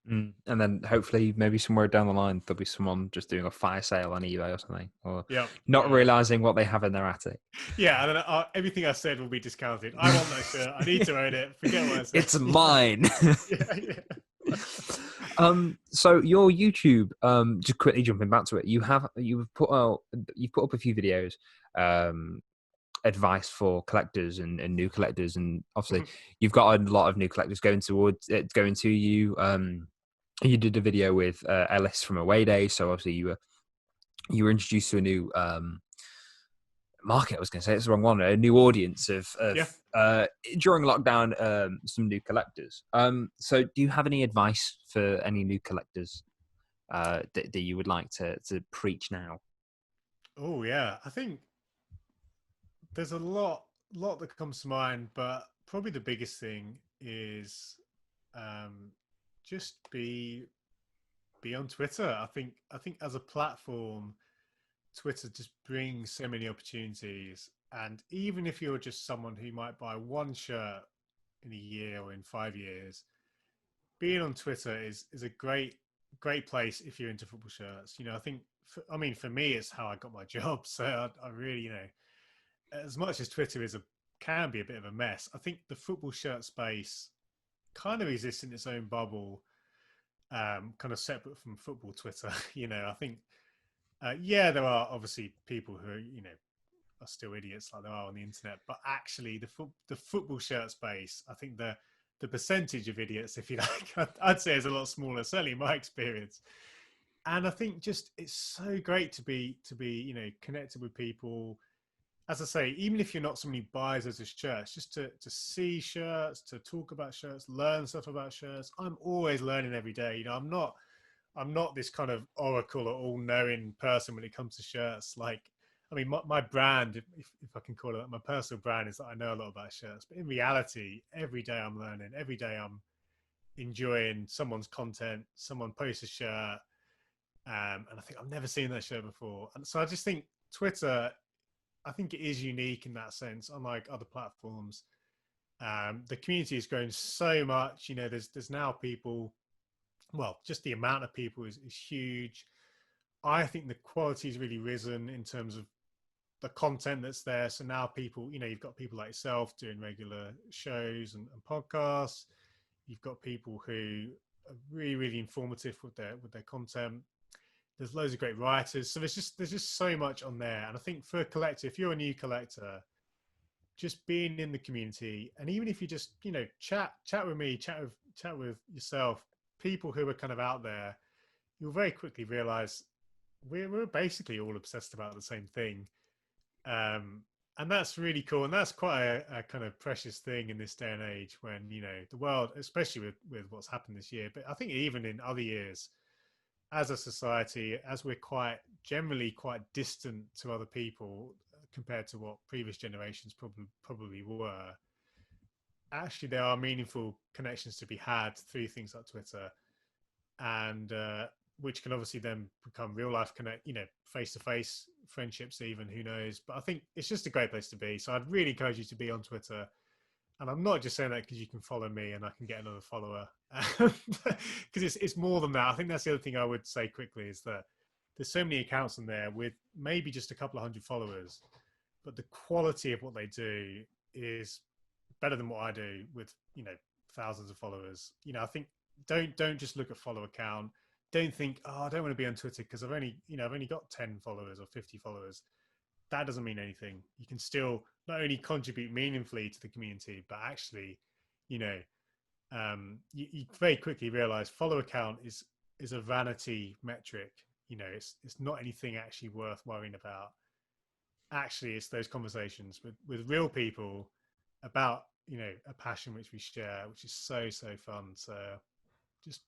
And then hopefully, maybe somewhere down the line, there'll be someone just doing a fire sale on eBay or something, or
Yep.
not
Yeah.
realizing what they have in their attic.
Yeah, and then everything I said will be discounted. I want that shirt. I need to own it. Forget what I said.
It's mine.
Yeah, yeah.
So your YouTube, just quickly jumping back to it, you've put up a few videos, um, advice for collectors and new collectors, and obviously you've got a lot of new collectors going to you. You did a video with Ellis from Away Day, so obviously you were introduced to a new market. I was going to say it's the wrong one. A new audience of
Yeah.
during lockdown, some new collectors. So do you have any advice for any new collectors that you would like to preach now?
Oh yeah. I think there's a lot that comes to mind, but probably the biggest thing is um, just be on Twitter. I think as a platform, Twitter just brings so many opportunities. And even if you're just someone who might buy one shirt in a year or in 5 years, being on Twitter is a great place if you're into football shirts. I think I mean for me it's how I got my job. So I really as much as Twitter can be a bit of a mess, I think the football shirt space kind of exists in its own bubble, kind of separate from football Twitter. I think yeah, there are obviously people who are still idiots like there are on the internet, but actually the football shirt space, I think the percentage of idiots, if you like, I'd say is a lot smaller. Certainly in my experience. And I think just it's so great to be connected with people, as I say, even if you're not somebody who buys as a shirts, just to see shirts, to talk about shirts, learn stuff about shirts. I'm always learning every day. I'm not this kind of oracle or all-knowing person when it comes to shirts. Like, I mean, my brand, if I can call it that, my personal brand is that I know a lot about shirts. But in reality, every day I'm learning. Every day I'm enjoying someone's content. Someone posts a shirt, and I think I've never seen that shirt before. And so I just think Twitter, I think it is unique in that sense, unlike other platforms. The community has grown so much. There's now people. Well, just the amount of people is huge. I think the quality has really risen in terms of the content that's there. So now people, you've got people like yourself doing regular shows and podcasts. You've got people who are really, really informative with their content. There's loads of great writers. So there's just so much on there. And I think for a collector, if you're a new collector, just being in the community, and even if you just chat with me, chat with yourself, people who are kind of out there, you'll very quickly realize we're basically all obsessed about the same thing, and that's really cool, and that's quite a kind of precious thing in this day and age when the world, especially with what's happened this year, but I think even in other years, as a society, as we're quite generally quite distant to other people compared to what previous generations probably were. Actually, there are meaningful connections to be had through things like Twitter, and which can obviously then become real life connect, face to face friendships, even, who knows. But I think it's just a great place to be. So I'd really encourage you to be on Twitter. And I'm not just saying that because you can follow me and I can get another follower, because it's more than that. I think that's the other thing I would say quickly is that there's so many accounts on there with maybe just a couple of hundred followers, but the quality of what they do is better than what I do with thousands of followers. I think don't just look at follower count. Don't think, oh, I don't want to be on Twitter because I've only got 10 followers or 50 followers. That doesn't mean anything. You can still not only contribute meaningfully to the community, but actually, you know, you very quickly realize follower count is a vanity metric. It's not anything actually worth worrying about. Actually, it's those conversations with real people about a passion which we share, which is so fun. So just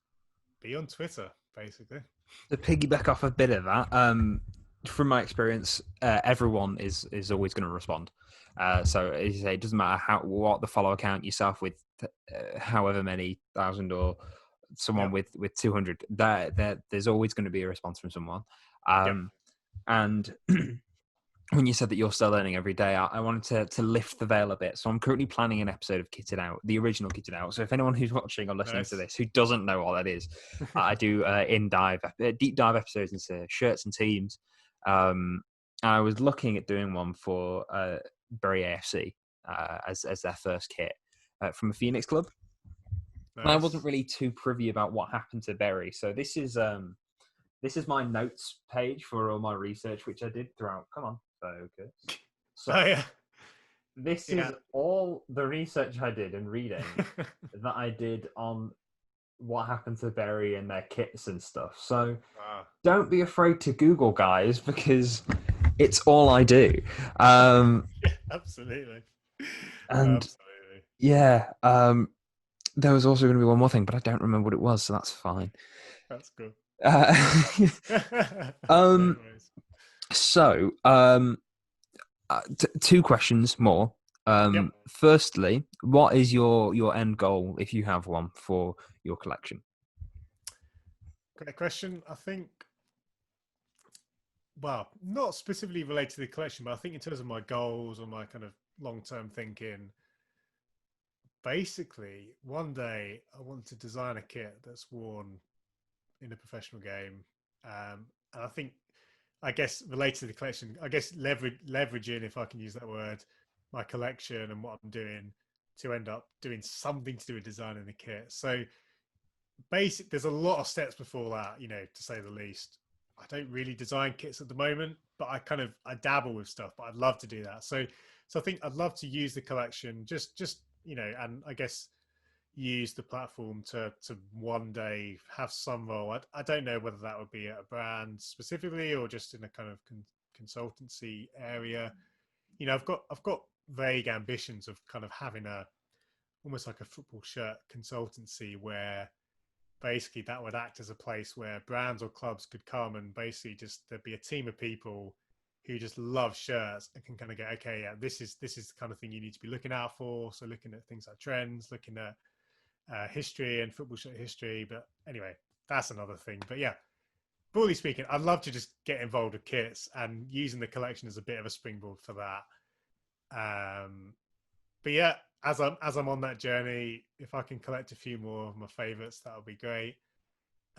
be on Twitter, basically.
To piggyback off a bit of that, from my experience, everyone is always going to respond. So as you say, it doesn't matter what the follow account yourself with however many thousand or someone
Yep.
with 200. There's always going to be a response from someone.
Yep.
And when you said that you're still learning every day, I wanted to lift the veil a bit. So I'm currently planning an episode of Kitted Out, the original Kitted Out. So if anyone who's watching or listening to
Nice.
this who doesn't know what that is, I do deep dive episodes into shirts and teams. I was looking at doing one for Bury AFC as their first kit from a Phoenix club. And I wasn't
Nice.
really too privy about what happened to Bury. So this is my notes page for all my research, which I did throughout. Come on, focus.
Oh
So
yeah.
this
Yeah.
is all the research I did and reading that I did on what happened to Berry and their kits and stuff. So
Wow.
don't be afraid to Google, guys, because it's all I do.
Yeah, absolutely.
And
Absolutely.
yeah, there was also going to be one more thing, but I don't remember what it was, so that's fine.
That's cool.
Uh,
No
um,
worries.
so, two questions more.
Yep.
Firstly, what is your end goal, if you have one, for your collection?
Great question. I think, well, not specifically related to the collection, but I think in terms of my goals or my kind of long-term thinking, basically, one day I want to design a kit that's worn in a professional game. And I think, I guess, related to the collection, I guess leveraging, if I can use that word, my collection and what I'm doing to end up doing something to do with designing the kit. So there's a lot of steps before that, to say the least. I don't really design kits at the moment, but I dabble with stuff, but I'd love to do that. So I think I'd love to use the collection, just and I guess use the platform to one day have some role. I don't know whether that would be at a brand specifically or just in a kind of consultancy area. I've got vague ambitions of kind of having a almost like a football shirt consultancy where basically that would act as a place where brands or clubs could come and basically just there'd be a team of people who just love shirts and can kind of go, okay, yeah, this is the kind of thing you need to be looking out for. So looking at things like trends, looking at history and football shirt history. But anyway, that's another thing. But yeah, broadly speaking, I'd love to just get involved with kits and using the collection as a bit of a springboard for that. But yeah, as I'm on that journey, if I can collect a few more of my favorites, that would be great.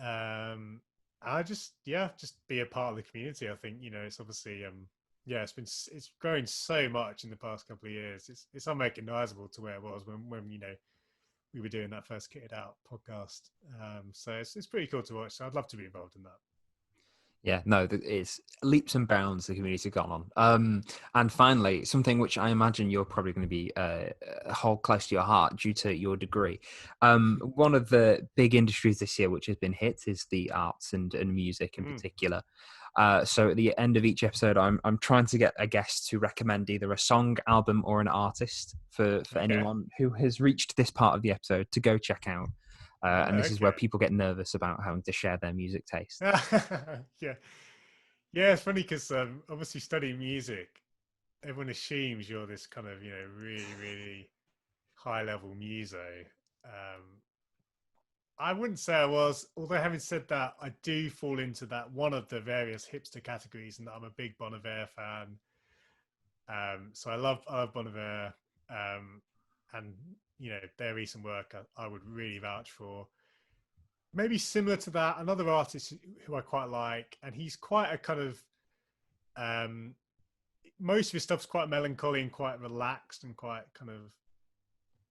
I just be a part of the community. I think it's obviously yeah, it's grown so much in the past couple of years. It's unrecognizable to where it was when we were doing that first Kitted Out podcast. So it's pretty cool to watch. So I'd love to be involved in that.
Yeah, no, it's leaps and bounds the community gone on. And finally, something which I imagine you're probably going to be hold close to your heart due to your degree. One of the big industries this year which has been hit is the arts and music in
Mm,
particular. So at the end of each episode, I'm trying to get a guest to recommend either a song, album, or an artist for
okay.
anyone who has reached this part of the episode to go check out. And this is where
Okay.
people get nervous about having to share their music taste.
Yeah. Yeah, it's funny because obviously studying music, everyone assumes you're this kind of, really, really high level muso. Um, I wouldn't say I was, although having said that, I do fall into that one of the various hipster categories, and that I'm a big Bon Iver fan. So I love Bon Iver, and their recent work I would really vouch for. Maybe similar to that, another artist who I quite like, and he's quite a kind of um, most of his stuff's quite melancholy and quite relaxed and quite kind of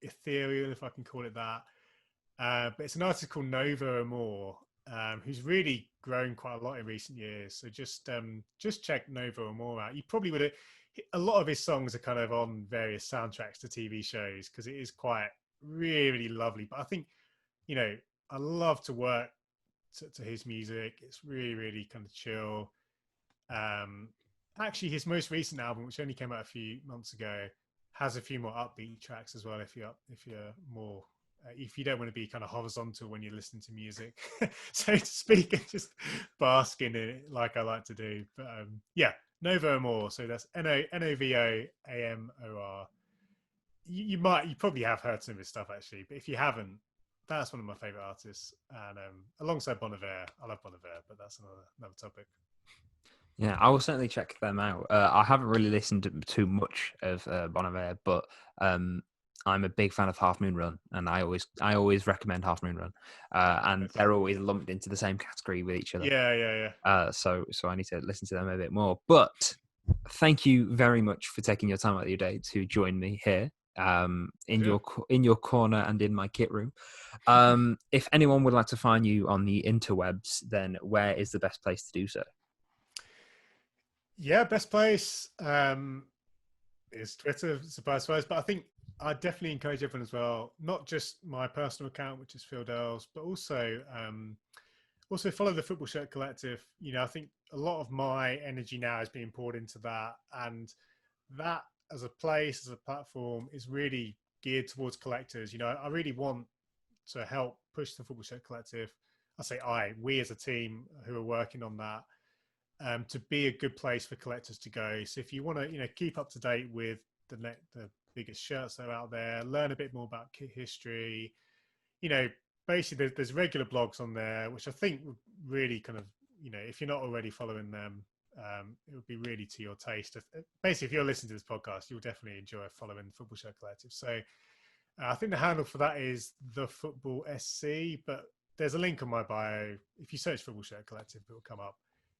ethereal, if I can call it that. But it's an artist called Nova Amor, who's really grown quite a lot in recent years. So just check Nova Amor out. You probably would have. A lot of his songs are kind of on various soundtracks to TV shows because it is quite really lovely. But I think I love to work to his music. It's really really kind of chill. Um, Actually, his most recent album, which only came out a few months ago, has a few more upbeat tracks as well. If you're more if you don't want to be kind of horizontal when you're listening to music, so to speak, and just bask in it like I like to do. But yeah, Novo Amor. So that's Novoamor. You probably have heard some of his stuff actually, but if you haven't, that's one of my favorite artists. And alongside Bon Iver, I love Bon Iver, but that's another topic.
Yeah, I will certainly check them out. I haven't really listened to too much of Bon Iver, but I'm a big fan of Half Moon Run, and I always recommend Half Moon Run, and
Yes.
they're always lumped into the same category with each other.
Yeah.
So I need to listen to them a bit more. But thank you very much for taking your time out of your day to join me here
Sure.
in your corner and in my kit room. If anyone would like to find you on the interwebs, then where is the best place to do so?
Yeah, best place is Twitter, surprise. But I think I definitely encourage everyone as well, not just my personal account, which is Phil Dells, but also follow the Football Shirt Collective. I think a lot of my energy now is being poured into that, and that as a place, as a platform, is really geared towards collectors. I really want to help push the Football Shirt Collective. We as a team who are working on that, to be a good place for collectors to go. So if you want to, keep up to date with the biggest shirts that are out there, learn a bit more about kit history, you know, basically there's regular blogs on there, which I think would really kind of, if you're not already following them, it would be really to your taste. Basically, if you're listening to this podcast, you'll definitely enjoy following the Football Show Collective. So I think the handle for that is the Football SC, but there's a link on my bio. If you search Football Show Collective, it will come up.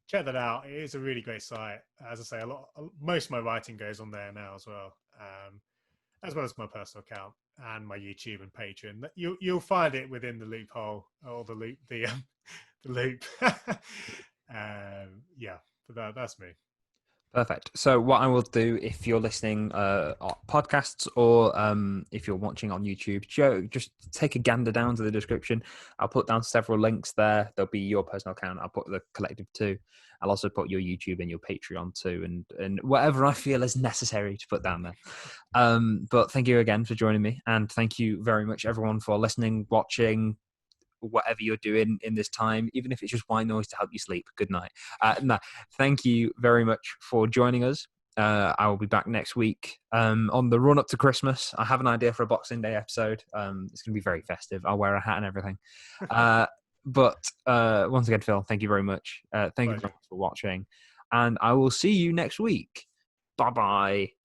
Check that out. It is a really great site. As I say, most of my writing goes on there now as well as my personal account and my YouTube and Patreon. You'll find it within the loophole or the loop. Yeah, but that's me.
Perfect. So what I will do, if you're listening on podcasts or if you're watching on YouTube, Joe, just take a gander down to the description. I'll put down several links there. There'll be your personal account. I'll put the collective too. I'll also put your YouTube and your Patreon too, and whatever I feel is necessary to put down there. But thank you again for joining me, and thank you very much everyone for listening, watching, whatever you're doing in this time, even if it's just white noise to help you sleep. Good night. No, thank you very much for joining us. I will be back next week on the run up to Christmas. I have an idea for a Boxing Day episode. It's going to be very festive. I'll wear a hat and everything. But once again, Phil, thank you very much. Thank you very
Pleasure.
much for watching. And I will see you next week. Bye-bye.